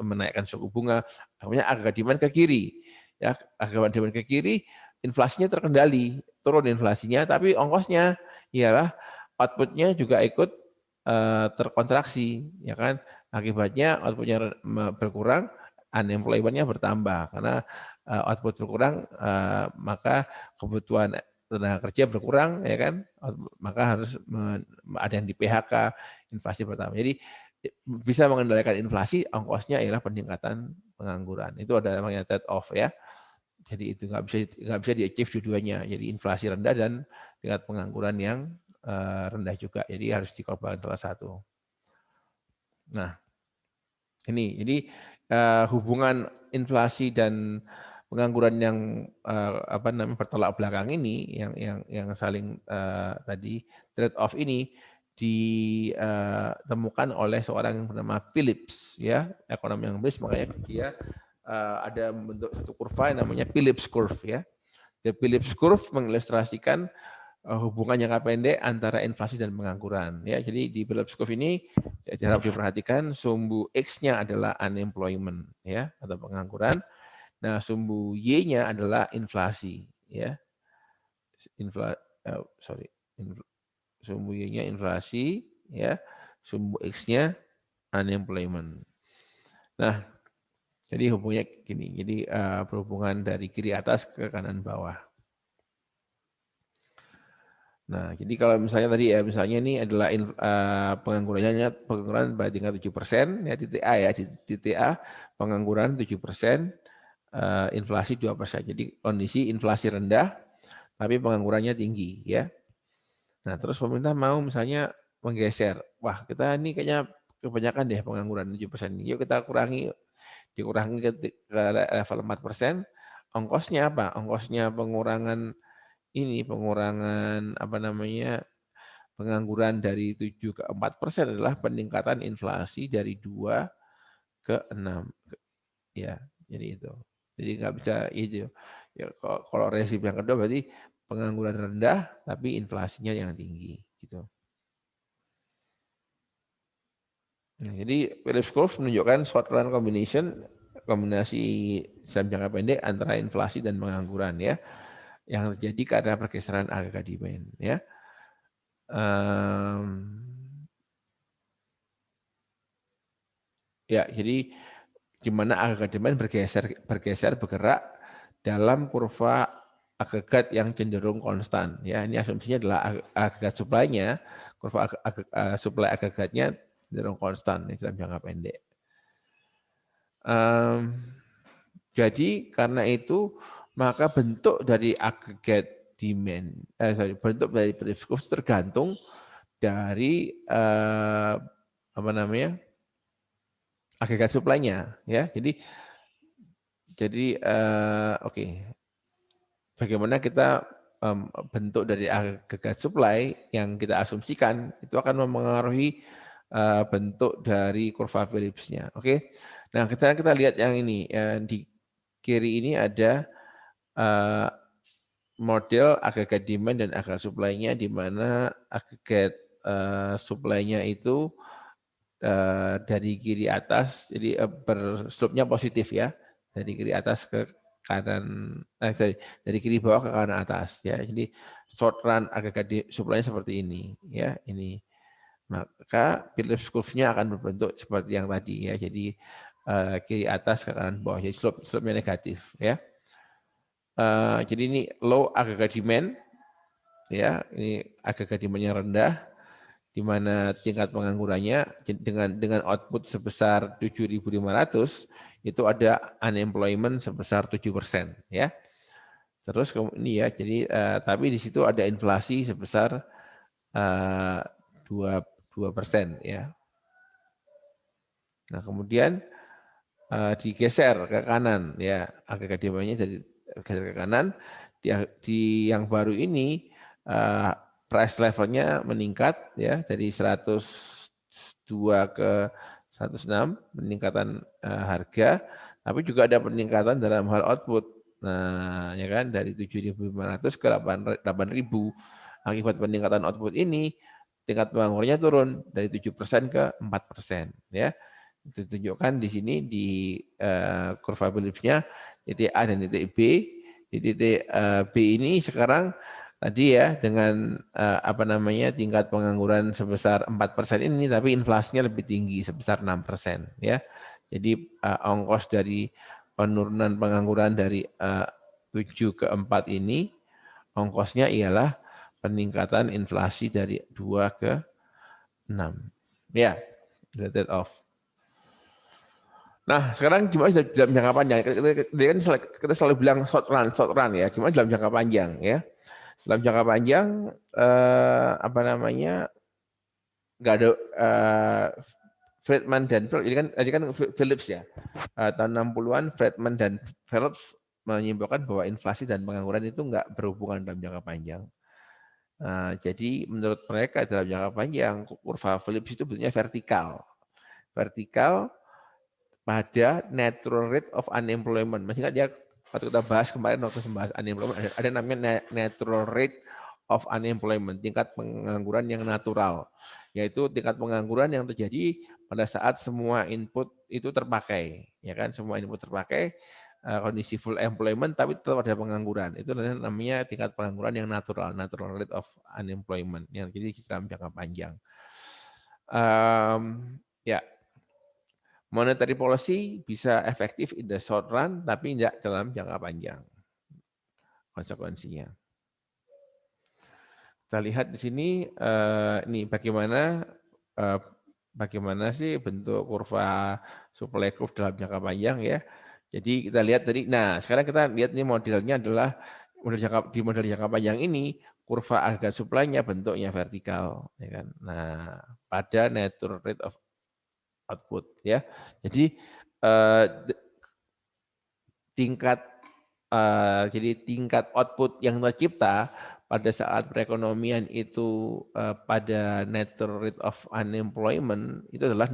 menaikkan suku bunga, akhirnya agak demand ke kiri, ya, agak demand ke kiri, inflasinya terkendali, turun inflasinya, tapi ongkosnya ialah output-nya juga ikut terkontraksi, ya kan? Akibatnya outputnya berkurang, unemployment-nya bertambah karena output berkurang, maka kebutuhan tenaga kerja berkurang, ya kan? Maka harus ada yang di PHK, inflasi bertambah. Jadi bisa mengendalikan inflasi, ongkosnya ialah peningkatan pengangguran. Itu ada namanya trade off ya. Jadi itu nggak bisa di-achieve dua-duanya. Jadi inflasi rendah dan tingkat pengangguran yang rendah juga. Jadi harus dikorbankan salah satu. Nah, ini jadi hubungan inflasi dan pengangguran yang bertolak belakang ini, yang saling tadi trade off ini ditemukan oleh seorang yang bernama Phillips, ya, ekonom yang Inggris, makanya dia ada membentuk satu kurva yang namanya Phillips curve, ya. The Phillips curve mengilustrasikan hubungan jangka pendek antara inflasi dan pengangguran. Ya, jadi di Phillips curve ini harap diperhatikan sumbu X-nya adalah unemployment ya atau pengangguran. Nah, sumbu Y-nya adalah inflasi ya. Sumbu Y-nya inflasi ya. Sumbu X-nya unemployment. Nah, jadi hubungannya gini. Jadi berhubungan dari kiri atas ke kanan bawah. Nah, jadi kalau misalnya tadi ya, misalnya ini adalah pengangguran pada tingkat 7%, ya titik A ya, titik A pengangguran 7%, inflasi 2%. Jadi kondisi inflasi rendah, tapi penganggurannya tinggi ya. Nah, terus pemerintah mau misalnya menggeser, wah kita ini kayaknya kebanyakan deh pengangguran 7%. Yuk kita dikurangi ke level 4%, ongkosnya apa? Ongkosnya pengurangan pengangguran dari 7 ke 4% adalah peningkatan inflasi dari 2 ke 6. Ya, jadi itu. Jadi nggak bisa itu. Ya, kalau resip yang kedua berarti pengangguran rendah tapi inflasinya yang tinggi gitu. Nah, jadi Phillips curve menunjukkan short run combination, kombinasi dalam jangka pendek antara inflasi dan pengangguran ya, yang terjadi karena pergeseran agregat demand ya. Ya, jadi di mana agregat demand bergeser bergerak dalam kurva agregat yang cenderung konstan ya. Ini asumsinya adalah agregat supply-nya, kurva supply agregatnya cenderung konstan dalam jangka pendek. Jadi karena itu maka bentuk dari agregat demand, bentuk dari Phillips curve tergantung dari apa namanya agregat supply-nya ya. Jadi oke, bagaimana kita bentuk dari agregat supply yang kita asumsikan itu akan mempengaruhi bentuk dari kurva Phillips-nya. Oke. Nah, kita lihat yang ini di kiri ini ada model agregat demand dan agregat supply-nya, di mana agregat supply-nya itu dari kiri atas, jadi berslope-nya positif ya, dari kiri atas ke kanan, dari kiri bawah ke kanan atas ya. Jadi short run agregat supply-nya seperti ini ya, ini. Maka Phillips curve-nya akan berbentuk seperti yang tadi ya. Jadi kiri atas ke kanan bawah, jadi slope-nya negatif ya. Jadi ini low agregat demand ya, ini agregat demand-nya rendah, di mana tingkat penganggurannya dengan output sebesar 7.500 itu ada unemployment sebesar 7% ya. Terus ini ya, jadi tapi di situ ada inflasi sebesar 2% ya. Nah, kemudian digeser ke kanan ya, agregat demand-nya jadi geser ke kanan. Di yang baru ini price levelnya meningkat ya, dari 102 ke 106 peningkatan harga, tapi juga ada peningkatan dalam hal output. Nah, ya kan, dari 7.500 ke 8.000. Akibat peningkatan output ini tingkat penganggurannya turun dari 7% ke 4% ya. Ditunjukkan di sini di kurva Phillips-nya titik A dan titik B. Di titik B ini sekarang tadi ya dengan apa namanya tingkat pengangguran sebesar 4% ini, tapi inflasinya lebih tinggi sebesar 6% ya. Jadi ongkos dari penurunan pengangguran dari 7 ke 4 ini, ongkosnya ialah peningkatan inflasi dari 2 ke 6. Ya, trade off. Nah, sekarang gimana dalam jangka panjang? Kita selalu bilang short run ya. Gimana dalam jangka panjang ya? Dalam jangka panjang apa namanya? Nggak ada Friedman dan Phillips. Ini kan Phillips ya. Tahun 60-an Friedman dan Phillips menyimpulkan bahwa inflasi dan pengangguran itu nggak berhubungan dalam jangka panjang. Jadi menurut mereka dalam jangka panjang kurva Phillips itu bentuknya vertikal. Vertikal pada natural rate of unemployment. Masih ingat ya waktu kita bahas kemarin waktu membahas unemployment ada namanya natural rate of unemployment, tingkat pengangguran yang natural, yaitu tingkat pengangguran yang terjadi pada saat semua input itu terpakai, ya kan, semua input terpakai, kondisi full employment tapi tetap ada pengangguran. Itu namanya tingkat pengangguran yang natural rate of unemployment yang jadi dalam jangka panjang. Ya, monetary policy bisa efektif in the short run, tapi tidak dalam jangka panjang konsekuensinya. Kita lihat di sini, ini bagaimana sih bentuk kurva supply curve dalam jangka panjang ya. Jadi kita lihat tadi, nah sekarang kita lihat ini modelnya adalah model jangka panjang ini kurva agregat supply-nya bentuknya vertikal, ya kan. Nah pada natural rate of output ya. Jadi tingkat output yang tercipta pada saat perekonomian itu pada natural rate of unemployment itu adalah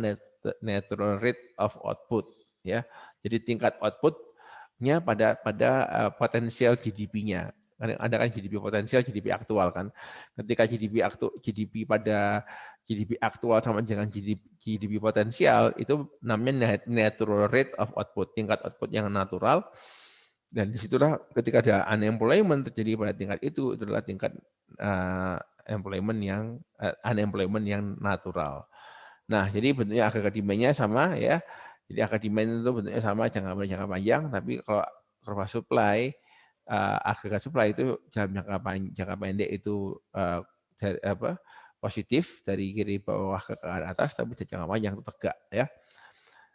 natural rate of output ya. Jadi tingkat output pada potensial GDP-nya. Ada kan GDP potensial, GDP aktual kan. Ketika GDP pada GDP aktual sama dengan GDP potensial itu namanya natural rate of output, tingkat output yang natural. Dan disitulah ketika ada unemployment terjadi pada tingkat itu adalah tingkat unemployment yang natural. Nah, jadi bentuknya agregat demand-nya sama ya. Jadi agregat demand itu bentuknya sama jangka panjang, tapi kalau kurva supply, agregat supply itu dalam jangka pendek itu positif dari kiri bawah ke kanan atas, tapi di jangka panjang itu tegak ya.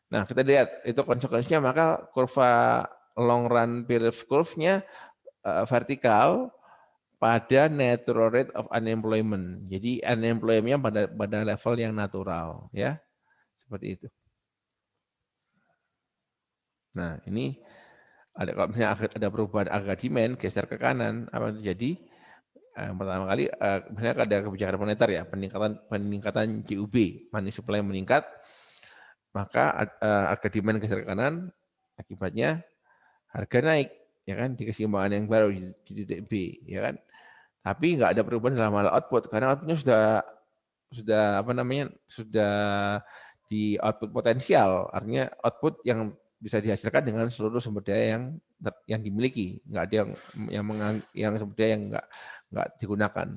Nah, kita lihat itu konsekuensinya, maka kurva long run period curve-nya vertikal pada natural rate of unemployment. Jadi unemployment-nya pada level yang natural ya. Seperti itu. Nah, ini kalau misalnya ada perubahan agregat demand geser ke kanan, apa yang terjadi? Pertama kali misalnya ada kebijakan moneter ya, peningkatan CUB, money supply meningkat, maka agregat demand geser ke kanan, akibatnya harga naik, ya kan, di keseimbangan yang baru di titik B, ya kan. Tapi nggak ada perubahan dalam hal output karena outputnya sudah di output potensial, artinya output yang bisa dihasilkan dengan seluruh sumber daya yang dimiliki, nggak ada yang sumber daya yang nggak digunakan.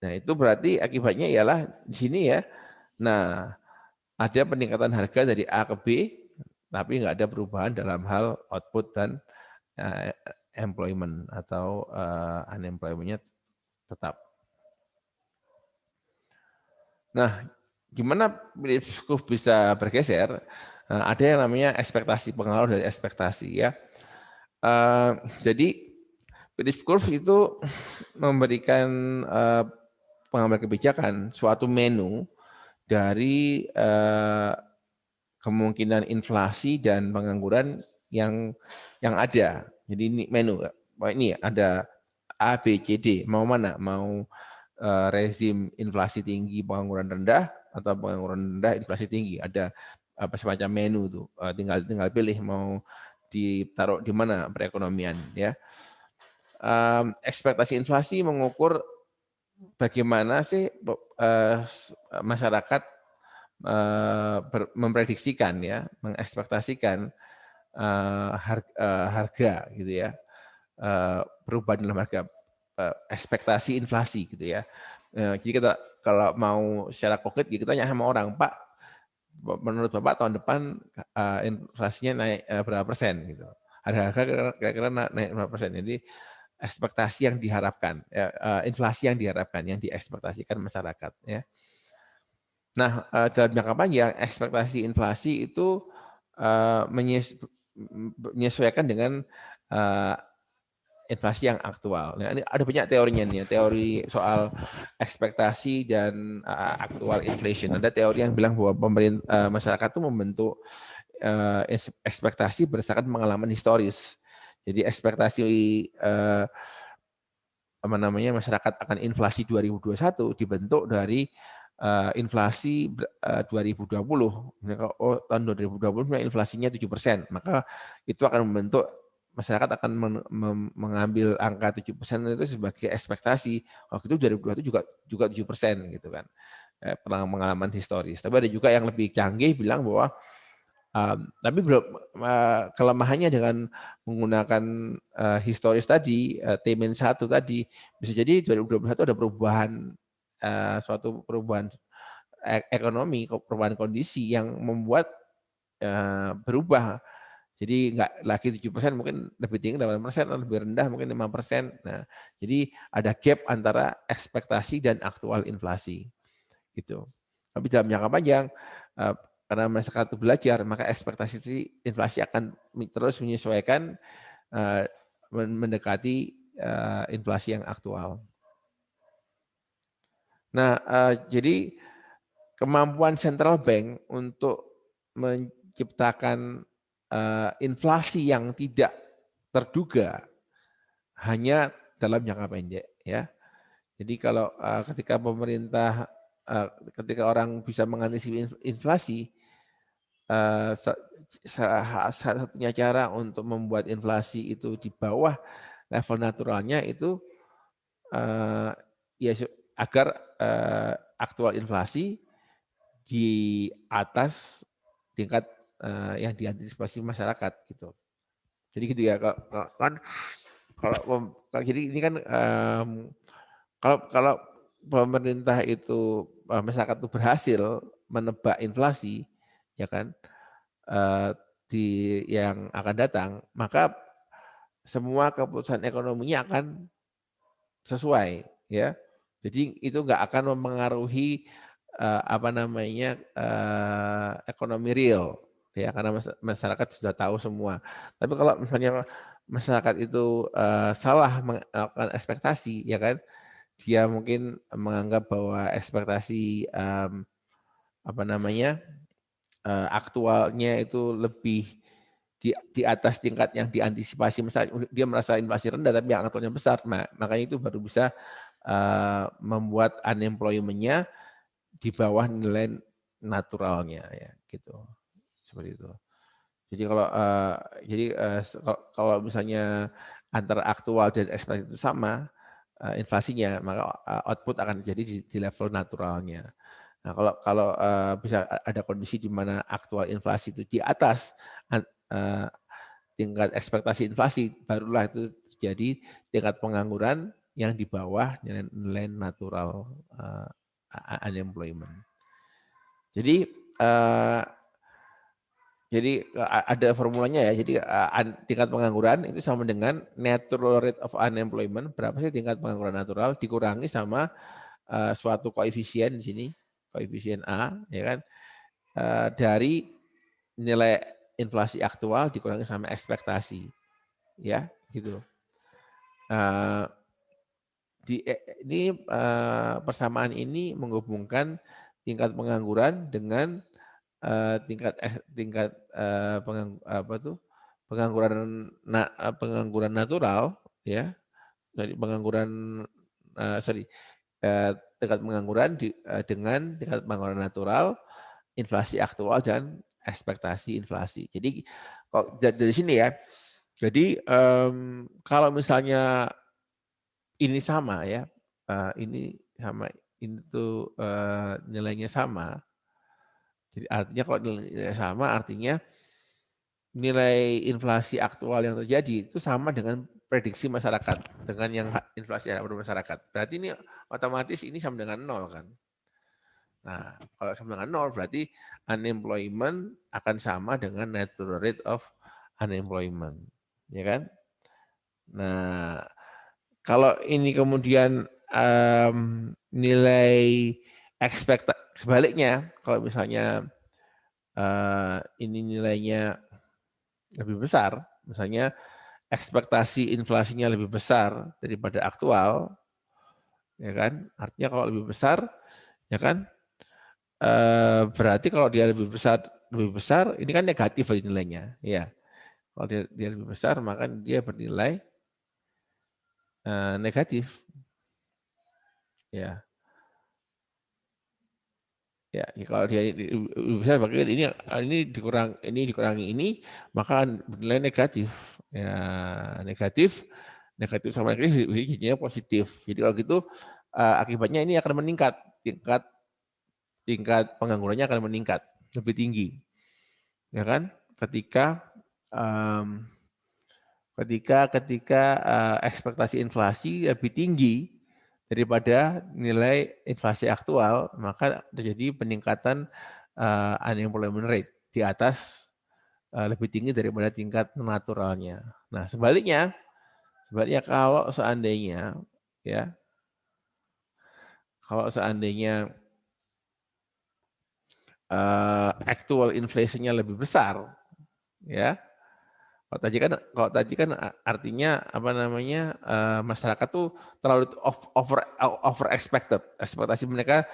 Nah, itu berarti akibatnya ialah di sini ya. Nah, ada peningkatan harga dari A ke B, tapi nggak ada perubahan dalam hal output dan employment atau unemployment-nya tetap. Nah, gimana Phillips curve bisa bergeser? Ada yang namanya ekspektasi, pengaruh dari ekspektasi ya. Jadi Phillips curve itu memberikan pengambil kebijakan suatu menu dari kemungkinan inflasi dan pengangguran yang ada. Jadi ini menu, ini ada A, B, C, D. Mau mana? Mau rezim inflasi tinggi, pengangguran rendah, atau pengangguran rendah, inflasi tinggi. Ada semacam menu tuh. Tinggal pilih mau ditaruh di mana perekonomian ya. Ekspektasi inflasi mengukur bagaimana sih masyarakat memprediksikan ya, mengekspektasikan harga gitu ya, perubahan dalam harga, ekspektasi inflasi gitu ya. Jadi kita kalau mau secara konkret kita tanya sama orang, Pak, menurut Bapak tahun depan inflasinya naik berapa persen gitu. Harga-harga kira-kira naik berapa persen. Jadi ekspektasi yang diharapkan, inflasi yang diharapkan, yang diekspektasikan masyarakat ya. Nah, dalam jangka panjang ekspektasi inflasi itu menyesuaikan dengan inflasi yang aktual. Nah, ini ada banyak teorinya nih, teori soal ekspektasi dan aktual inflation. Ada teori yang bilang bahwa masyarakat itu membentuk ekspektasi berdasarkan pengalaman historis. Jadi ekspektasi masyarakat akan inflasi 2021 dibentuk dari inflasi 2020. Oh, tahun 2020 inflasinya 7%, maka itu akan membentuk masyarakat akan mengambil angka 7% itu sebagai ekspektasi. Waktu itu 2020 juga 7% gitu kan. Pengalaman historis. Tapi ada juga yang lebih canggih bilang bahwa tapi belum kelemahannya dengan menggunakan historis tadi, T-1 tadi, bisa jadi 2021 ada perubahan, suatu perubahan ekonomi, perubahan kondisi yang membuat berubah. Jadi nggak lagi 7%, mungkin lebih tinggi 8%, lebih rendah mungkin 5%. Nah, jadi ada gap antara ekspektasi dan aktual inflasi. Gitu. Tapi dalam jangka panjang, karena masyarakat itu belajar, maka ekspektasi inflasi akan terus menyesuaikan mendekati inflasi yang aktual. Nah, jadi kemampuan central bank untuk menciptakan inflasi yang tidak terduga hanya dalam jangka pendek, ya. Jadi kalau ketika pemerintah, ketika orang bisa mengantisipasi inflasi, salah satunya cara untuk membuat inflasi itu di bawah level naturalnya itu ya agar aktual inflasi di atas tingkat yang diantisipasi masyarakat gitu. Jadi gitu ya kan jadi ini kan kalau pemerintah itu masyarakat itu berhasil menebak inflasi ya kan di yang akan datang, maka semua keputusan ekonominya akan sesuai ya. Jadi itu nggak akan mempengaruhi apa namanya ekonomi real ya karena masyarakat sudah tahu semua. Tapi kalau misalnya masyarakat itu salah melakukan ekspektasi ya kan, dia mungkin menganggap bahwa ekspektasi apa namanya aktualnya itu lebih di atas tingkat yang diantisipasi, misalnya dia merasa inflasi rendah tapi yang aktualnya besar, makanya itu baru bisa membuat unemployment-nya di bawah nilai naturalnya ya gitu, seperti itu. Jadi kalau misalnya antara aktual dan ekspektasi itu sama inflasinya, maka output akan terjadi di level naturalnya. Nah, kalau bisa ada kondisi di mana aktual inflasi itu di atas tingkat ekspektasi inflasi, barulah itu terjadi tingkat pengangguran yang di bawah nilai natural unemployment. Jadi ada formulanya ya. Jadi tingkat pengangguran itu sama dengan natural rate of unemployment. Berapa sih tingkat pengangguran natural dikurangi sama suatu koefisien di sini, koefisien A, ya kan, dari nilai inflasi aktual dikurangi sama ekspektasi, ya, gitu. Ini persamaan ini menghubungkan tingkat pengangguran dengan tingkat pengangguran natural, ya, dari pengangguran tingkat pengangguran dengan tingkat pengangguran natural, inflasi aktual dan ekspektasi inflasi. Jadi kok dari sini ya. Jadi kalau misalnya ini sama ya, ini sama, ini tuh nilainya sama. Jadi artinya kalau nilainya sama, artinya nilai inflasi aktual yang terjadi itu sama dengan prediksi masyarakat, dengan yang inflasi yang ada pada masyarakat. Berarti ini otomatis ini sama dengan 0 kan. Nah, kalau sama dengan 0 berarti unemployment akan sama dengan natural rate of unemployment. Ya kan? Nah, kalau ini kemudian nilai sebaliknya, kalau misalnya ini nilainya lebih besar, misalnya ekspektasi inflasinya lebih besar daripada aktual, ya kan? Artinya kalau lebih besar, ya kan? Berarti kalau dia lebih besar, ini kan negatif nilainya, ya. Kalau dia lebih besar, maka dia bernilai negatif, ya. Ya, kalau dia lebih besar, berarti ini dikurangi ini, maka bernilai negatif. Ya, negatif sama negatif jadinya positif. Jadi kalau gitu akibatnya ini akan meningkat, tingkat penganggurannya akan meningkat lebih tinggi, ya kan? Ketika ekspektasi inflasi lebih tinggi daripada nilai inflasi aktual, maka terjadi peningkatan unemployment rate di atas lebih tinggi daripada tingkat naturalnya. Nah, sebaliknya kalau seandainya ya, actual inflation-nya lebih besar, ya. Kalau tadi kan artinya apa namanya masyarakat tuh terlalu over expected, ekspektasi mereka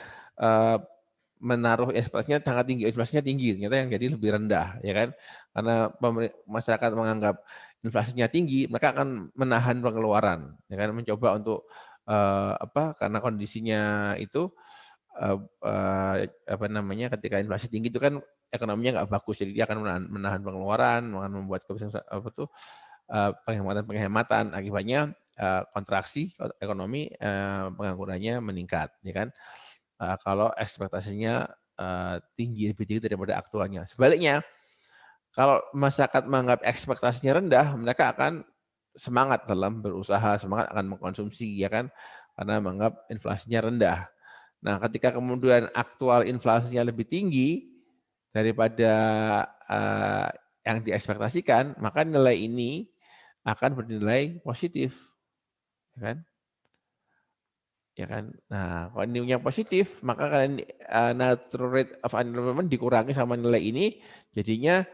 menaruh ekspektasinya sangat tinggi, inflasinya tinggi, ternyata yang jadi lebih rendah, ya kan? Karena masyarakat menganggap inflasinya tinggi, mereka akan menahan pengeluaran, ya kan? Mencoba untuk karena kondisinya itu apa namanya ketika inflasi tinggi itu kan ekonominya nggak bagus, jadi dia akan menahan pengeluaran, akan membuat penghematan. Akibatnya kontraksi ekonomi, penganggurannya meningkat, ya kan? Kalau ekspektasinya tinggi, lebih tinggi daripada aktualnya. Sebaliknya, kalau masyarakat menganggap ekspektasinya rendah, mereka akan semangat dalam berusaha, semangat akan mengkonsumsi, ya kan? Karena menganggap inflasinya rendah. Nah, ketika kemudian aktual inflasinya lebih tinggi daripada yang diekspektasikan, maka nilai ini akan bernilai positif, ya kan? Ya kan. Nah, kalau nilainya positif, maka kalian natural rate of unemployment dikurangi sama nilai ini, jadinya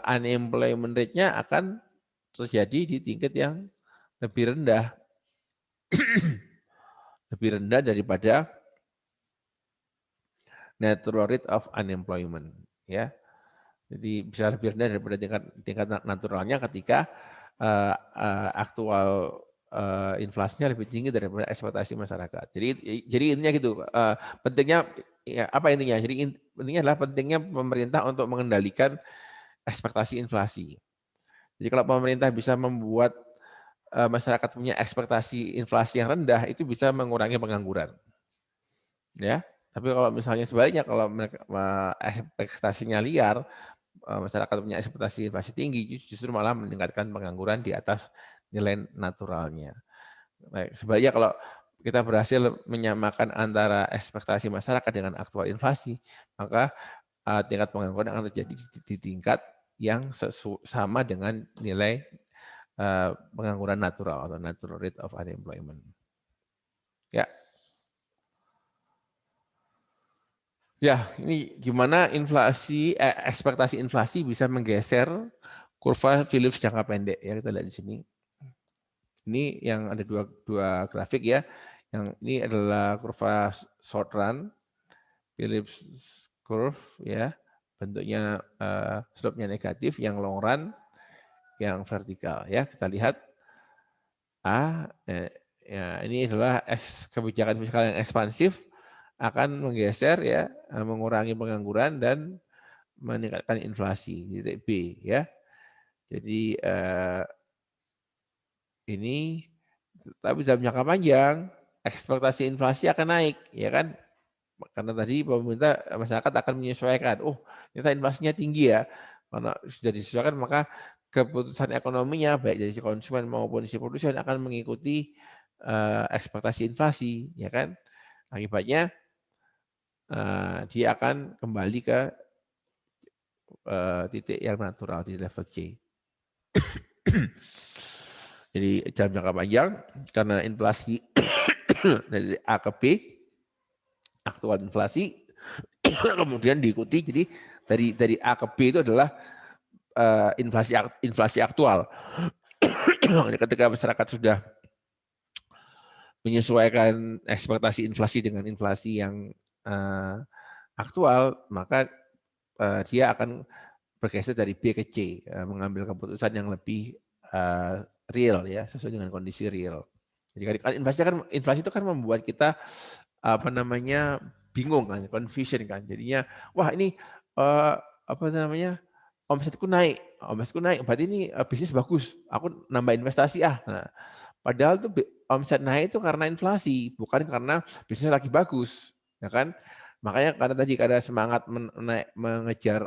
unemployment rate-nya akan terjadi di tingkat yang lebih rendah, lebih rendah daripada natural rate of unemployment, ya. Jadi bisa lebih rendah daripada tingkat naturalnya ketika aktual inflasinya lebih tinggi daripada ekspektasi masyarakat. Jadi intinya gitu. Pentingnya ya, apa intinya? Jadi intinya adalah pentingnya pemerintah untuk mengendalikan ekspektasi inflasi. Jadi kalau pemerintah bisa membuat masyarakat punya ekspektasi inflasi yang rendah, itu bisa mengurangi pengangguran. Ya, tapi kalau misalnya sebaliknya, kalau mereka ekspektasinya liar, masyarakat punya ekspektasi inflasi tinggi, justru malah meningkatkan pengangguran di atas nilai naturalnya. Baik, sebaliknya kalau kita berhasil menyamakan antara ekspektasi masyarakat dengan aktual inflasi, maka tingkat pengangguran akan terjadi di tingkat yang sama dengan nilai pengangguran natural atau natural rate of unemployment. Ya. Ya, ini gimana ekspektasi inflasi bisa menggeser kurva Phillips jangka pendek, ya kita lihat di sini. Ini yang ada dua grafik ya. Yang ini adalah kurva short run Phillips curve, ya, bentuknya slope-nya negatif. Yang long run yang vertikal, ya. Kita lihat ya, ini adalah kebijakan fiskal yang ekspansif akan menggeser, ya, mengurangi pengangguran dan meningkatkan inflasi, titik B, ya. Jadi ini tapi dalam jangka panjang ekspektasi inflasi akan naik, ya kan? Karena tadi pemerintah, masyarakat akan menyesuaikan. Oh, ternyata inflasinya tinggi ya. Karena sudah disesuaikan, maka keputusan ekonominya baik dari si konsumen maupun si produsen akan mengikuti ekspektasi inflasi, ya kan? Akibatnya dia akan kembali ke titik yang natural di level C. Jadi dalam jangka panjang, karena inflasi dari A ke B, aktual inflasi, kemudian diikuti, jadi dari A ke B itu adalah inflasi aktual. Ketika masyarakat sudah menyesuaikan ekspektasi inflasi dengan inflasi yang aktual, maka dia akan bergeser dari B ke C, mengambil keputusan yang lebih real, ya, sesuai dengan kondisi real. Jadi kan inflasi itu kan membuat kita bingung kan, confusion kan. Jadinya wah ini omsetku naik, berarti ini bisnis bagus. Aku nambah investasi ah. Nah, padahal tuh omset naik itu karena inflasi, bukan karena bisnis lagi bagus, ya kan? Makanya karena semangat mengejar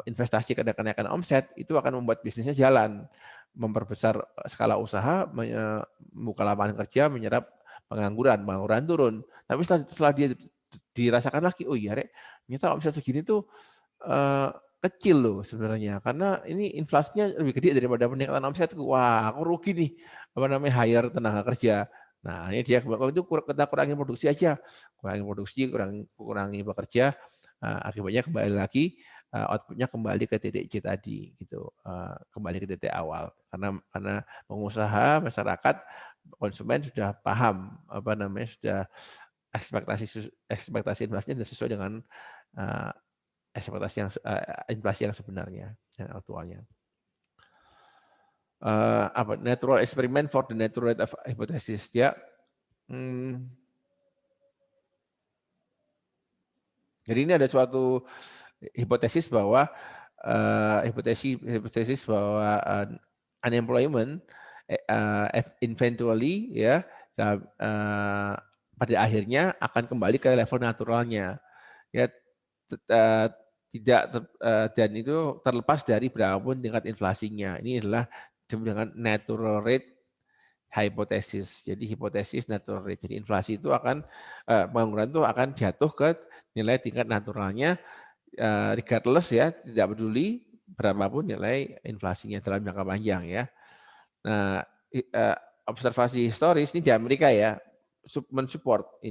investasi karena kenaikan omset, itu akan membuat bisnisnya jalan, memperbesar skala usaha, membuka lapangan kerja, menyerap pengangguran turun. Tapi setelah dia dirasakan lagi, oh iya Rek, ternyata omset segini tuh kecil loh sebenarnya, karena ini inflasinya lebih gede daripada peningkatan omsetku. Wah, aku rugi nih, hire tenaga kerja. Nah, ini dia itu kita kurangi produksi aja, kurangi bekerja, akibatnya kembali lagi outputnya kembali ke titik C tadi, gitu, kembali ke titik awal. Karena pengusaha, masyarakat, konsumen sudah paham sudah ekspektasi inflasinya sudah sesuai dengan ekspektasi inflasi yang sebenarnya, yang aktualnya. Natural experiment for the natural rate of hypothesis, ya. Jadi ini ada suatu hipotesis bahwa unemployment eventually ya pada akhirnya akan kembali ke level naturalnya ya tidak dan itu terlepas dari berapapun tingkat inflasinya. Ini adalah disebut dengan natural rate hypothesis. Jadi hipotesis natural rate. Jadi inflasi itu akan pengangguran itu akan jatuh ke nilai tingkat naturalnya regardless ya, tidak peduli berapapun nilai inflasinya dalam jangka panjang ya. Nah, observasi historis ini di Amerika ya mensupport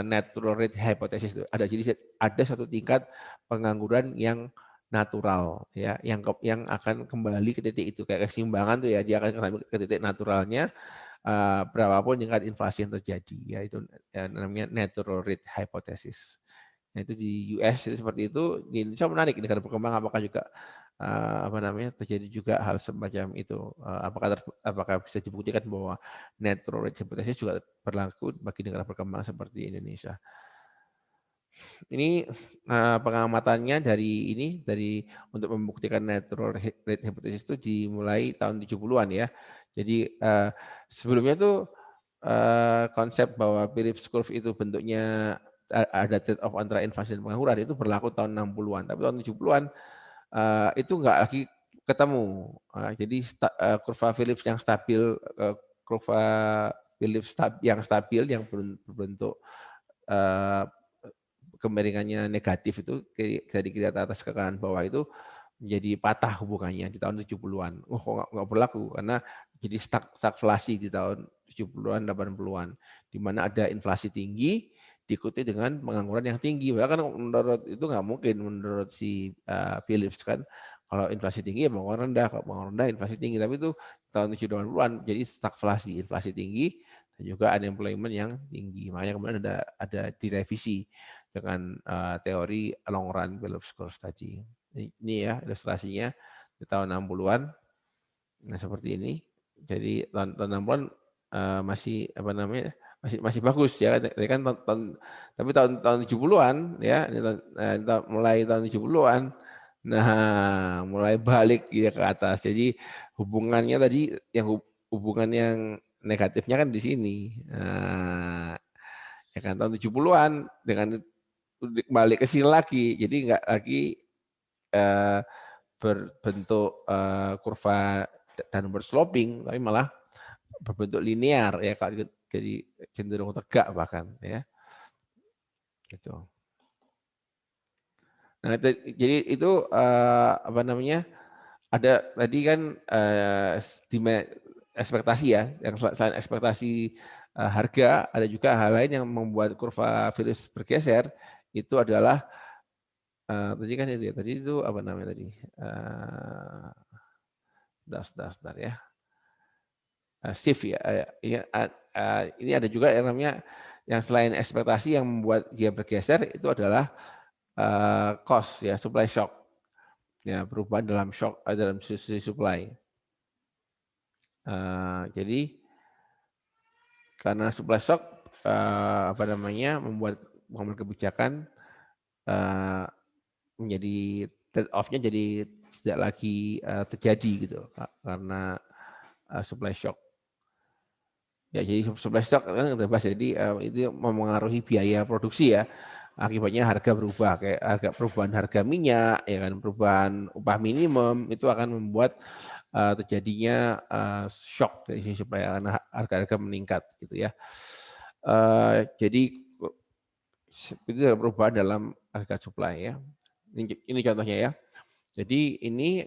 natural rate hypothesis itu. Jadi ada satu tingkat pengangguran yang natural ya, yang akan kembali ke titik itu kayak keseimbangan tuh ya, dia akan kembali ke titik naturalnya berapapun tingkat inflasi yang terjadi ya, itu namanya natural rate hypothesis. Nah, itu di US itu seperti itu. Di Indonesia menarik, negara berkembang apakah juga terjadi juga hal semacam itu. Apakah bisa dibuktikan bahwa natural rate hypothesis juga berlaku bagi negara berkembang seperti Indonesia. Ini pengamatannya dari untuk membuktikan natural rate hypothesis itu dimulai tahun 70-an ya. Jadi sebelumnya tuh konsep bahwa Phillips curve itu bentuknya ada trade-off antara inflasi dan pengangguran itu berlaku tahun 60-an. Tapi tahun 70-an itu nggak lagi ketemu. Jadi kurva Phillips yang stabil, kurva Phillips yang stabil yang berbentuk kemiringannya negatif itu dari kiri atas ke kanan bawah itu menjadi patah hubungannya di tahun 70-an. Kok nggak berlaku karena jadi stagflasi di tahun 70-an, 80-an di mana ada inflasi tinggi diikuti dengan pengangguran yang tinggi. Bahkan menurut itu nggak mungkin menurut si Phillips kan kalau inflasi tinggi ya pengangguran rendah, kalau pengangguran rendah inflasi tinggi. Tapi itu tahun 70-an jadi stagflasi, inflasi tinggi dan juga unemployment yang tinggi. Makanya kemudian ada direvisi dengan teori long run Phillips curve tadi. Ini ya ilustrasinya di tahun 60-an. Nah, seperti ini. Jadi tahun 60-an masih masih bagus ya kan tapi tahun 70-an ya mulai tahun 70-an nah mulai balik ya ke atas. Jadi hubungannya tadi yang hubungan yang negatifnya kan di sini. Nah, ya kan tahun 70-an dengan balik ke sini lagi. Jadi nggak lagi berbentuk kurva downward sloping tapi malah berbentuk linear ya, jadi cenderung tegak bahkan ya gitu. Nah jadi itu ada tadi kan ekspektasi ya, yang selain ekspektasi harga ada juga hal lain yang membuat kurva Phillips bergeser itu adalah tadi kan itu ya, tadi itu apa namanya tadi sebentar ya. Shift ya, ini ada juga yang namanya yang selain ekspektasi yang membuat dia bergeser itu adalah cost ya, supply shock ya, perubahan dalam shock dalam sisi supply. Jadi karena supply shock membuat pengambil kebijakan menjadi trade off-nya jadi tidak lagi terjadi gitu karena supply shock. Ya, jadi supply shock kan terbahas, jadi itu mempengaruhi biaya produksi ya. Akibatnya harga berubah, kayak perubahan harga minyak, ya kan, perubahan upah minimum itu akan membuat terjadinya shock dari sisi supply karena harga-harga meningkat gitu ya. Jadi itu ada perubahan dalam harga supply ya. Ini contohnya ya. Jadi ini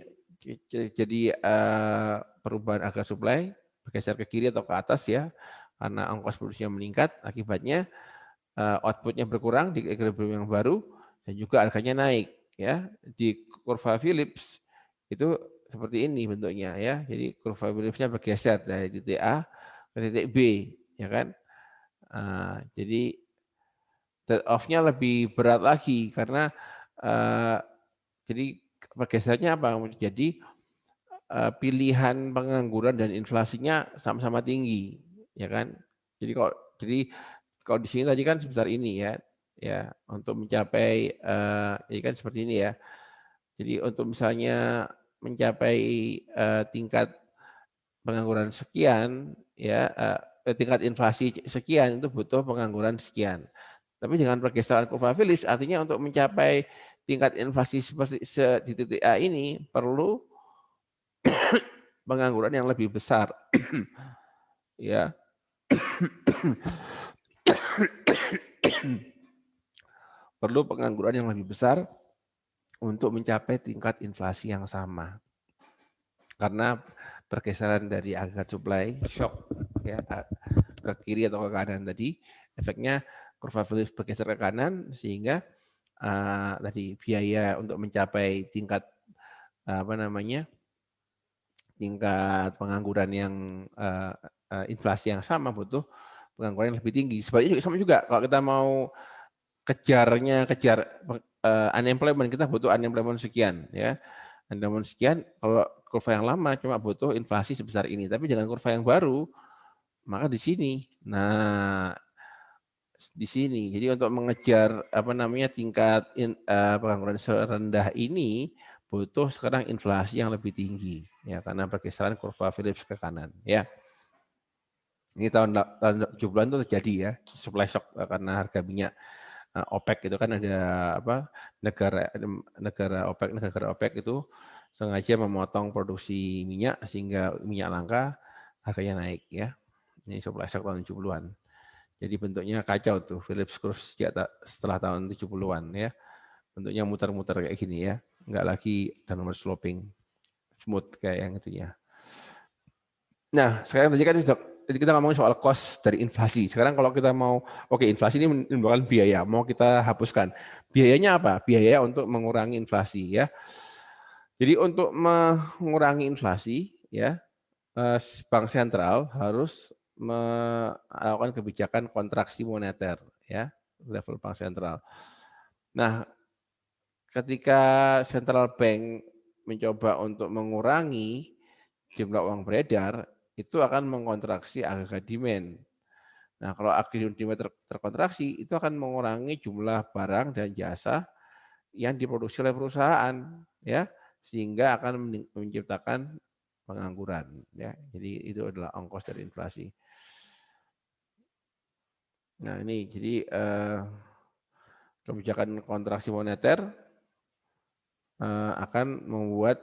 jadi perubahan harga supply bergeser ke kiri atau ke atas ya, karena ongkos produksinya meningkat, akibatnya outputnya berkurang di equilibrium yang baru dan juga harganya naik ya. Di kurva Phillips itu seperti ini bentuknya ya. Jadi kurva Phillipsnya bergeser dari titik A ke titik B ya kan. Jadi trade off-nya lebih berat lagi karena jadi bergesernya apa? Jadi pilihan pengangguran dan inflasinya sama-sama tinggi, ya kan? Jadi kalau di sini tadi kan sebesar ini ya, ya untuk mencapai ini kan seperti ini ya. Jadi untuk misalnya mencapai tingkat pengangguran sekian ya tingkat inflasi sekian itu butuh pengangguran sekian. Tapi dengan pergeseran kurva Phillips artinya untuk mencapai tingkat inflasi seperti di titik A ini perlu pengangguran yang lebih besar. Ya. Perlu pengangguran yang lebih besar untuk mencapai tingkat inflasi yang sama. Karena pergeseran dari agregat supply shock ya ke kiri atau ke kanan tadi efeknya kurva Phillips bergeser ke kanan sehingga tadi biaya untuk mencapai tingkat tingkat pengangguran yang inflasi yang sama butuh pengangguran yang lebih tinggi. Sebaliknya juga sama juga kalau kita mau kejar unemployment, kita butuh unemployment sekian ya. Unemployment sekian kalau kurva yang lama cuma butuh inflasi sebesar ini, tapi dengan kurva yang baru maka di sini. Nah, di sini. Jadi untuk mengejar tingkat pengangguran serendah ini butuh sekarang inflasi yang lebih tinggi ya karena pergeseran kurva Phillips ke kanan ya. Ini tahun 70-an itu terjadi ya, supply shock karena harga minyak OPEC itu kan ada negara OPEC itu sengaja memotong produksi minyak sehingga minyak langka harganya naik ya. Ini supply shock tahun 70-an. Jadi bentuknya kacau tuh Phillips curve setelah tahun 70-an ya. Bentuknya muter-muter kayak gini ya. Enggak lagi downward sloping smooth kayak yang itu ya. Nah, sekarang tadi kan jadi kita ngomongin soal cost dari inflasi. Sekarang kalau kita mau, inflasi ini menimbulkan biaya, mau kita hapuskan. Biayanya apa? Biaya untuk mengurangi inflasi ya. Jadi untuk mengurangi inflasi ya, bank sentral harus melakukan kebijakan kontraksi moneter ya, level bank sentral. Nah, ketika central bank mencoba untuk mengurangi jumlah uang beredar, itu akan mengkontraksi agregat demand. Nah, kalau agregat demand terkontraksi, itu akan mengurangi jumlah barang dan jasa yang diproduksi oleh perusahaan, ya, sehingga akan menciptakan pengangguran. Ya, jadi itu adalah ongkos dari inflasi. Nah, ini jadi kebijakan kontraksi moneter akan membuat,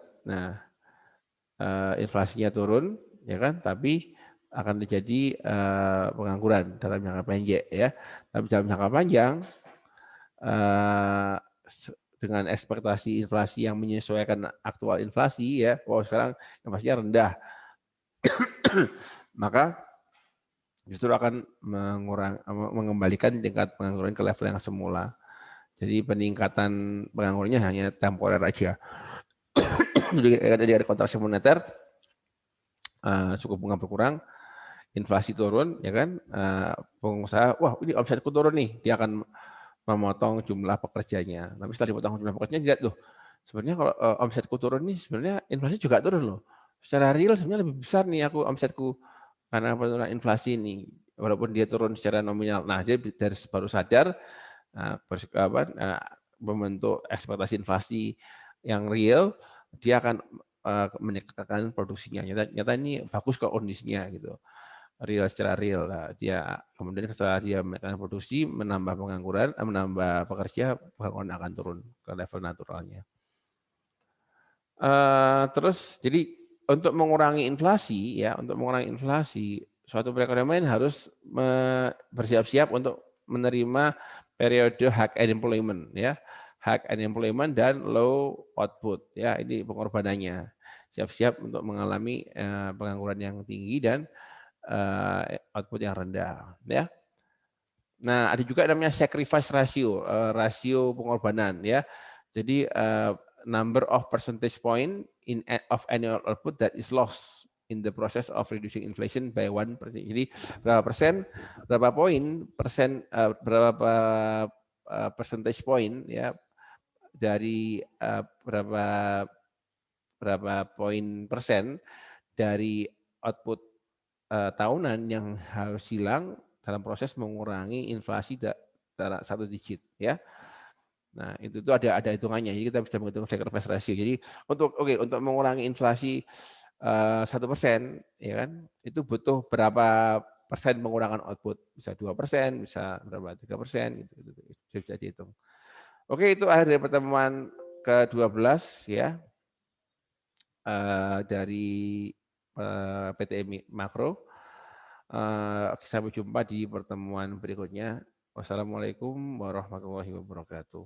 inflasinya turun, ya kan? Tapi akan terjadi pengangguran dalam jangka pendek, ya. Tapi dalam jangka panjang, dengan ekspektasi inflasi yang menyesuaikan aktual inflasi, ya, sekarang inflasinya rendah, maka justru akan mengembalikan tingkat pengangguran ke level yang semula. Jadi peningkatan penganggurannya hanya temporer aja. Jadi ada kontraksi moneter, suku bunga berkurang, inflasi turun, ya kan? Pengusaha, wah ini omsetku turun nih, dia akan memotong jumlah pekerjanya. Tapi setelah dipotong jumlah pekerjanya, dilihat loh, sebenarnya kalau omsetku turun nih, sebenarnya inflasi juga turun loh. Secara real sebenarnya lebih besar nih aku omsetku karena penurunan inflasi ini, walaupun dia turun secara nominal. Nah, dia dari baru sadar membentuk ekspektasi inflasi yang real, dia akan meningkatkan produksinya. Nyata ini bagus kok kondisinya gitu. Secara real. Nah, dia kemudian setelah dia menaikkan produksi, menambah pengangguran, menambah pekerja, pengangguran akan turun ke level naturalnya. Terus jadi untuk mengurangi inflasi ya, suatu perekonomian harus bersiap-siap untuk menerima periode high unemployment ya. High unemployment dan low output ya, ini pengorbanannya. Siap-siap untuk mengalami pengangguran yang tinggi dan output yang rendah ya. Nah, ada juga namanya sacrifice ratio, rasio pengorbanan ya. Jadi number of percentage point of annual output that is lost in the process of reducing inflation by 1%. Jadi berapa percentage point ya dari berapa poin persen dari output tahunan yang harus hilang dalam proses mengurangi inflasi satu digit ya. Nah, itu tuh ada hitungannya. Jadi kita bisa menghitung sacrifice ratio. Jadi untuk mengurangi inflasi 1%, ya kan, itu butuh berapa persen pengurangan output? Bisa 2%, bisa berapa 3%, gitu. Bisa dihitung. Oke, itu akhir dari pertemuan ke-12 ya dari PTE Makro. Sampai jumpa di pertemuan berikutnya. Wassalamualaikum warahmatullahi wabarakatuh.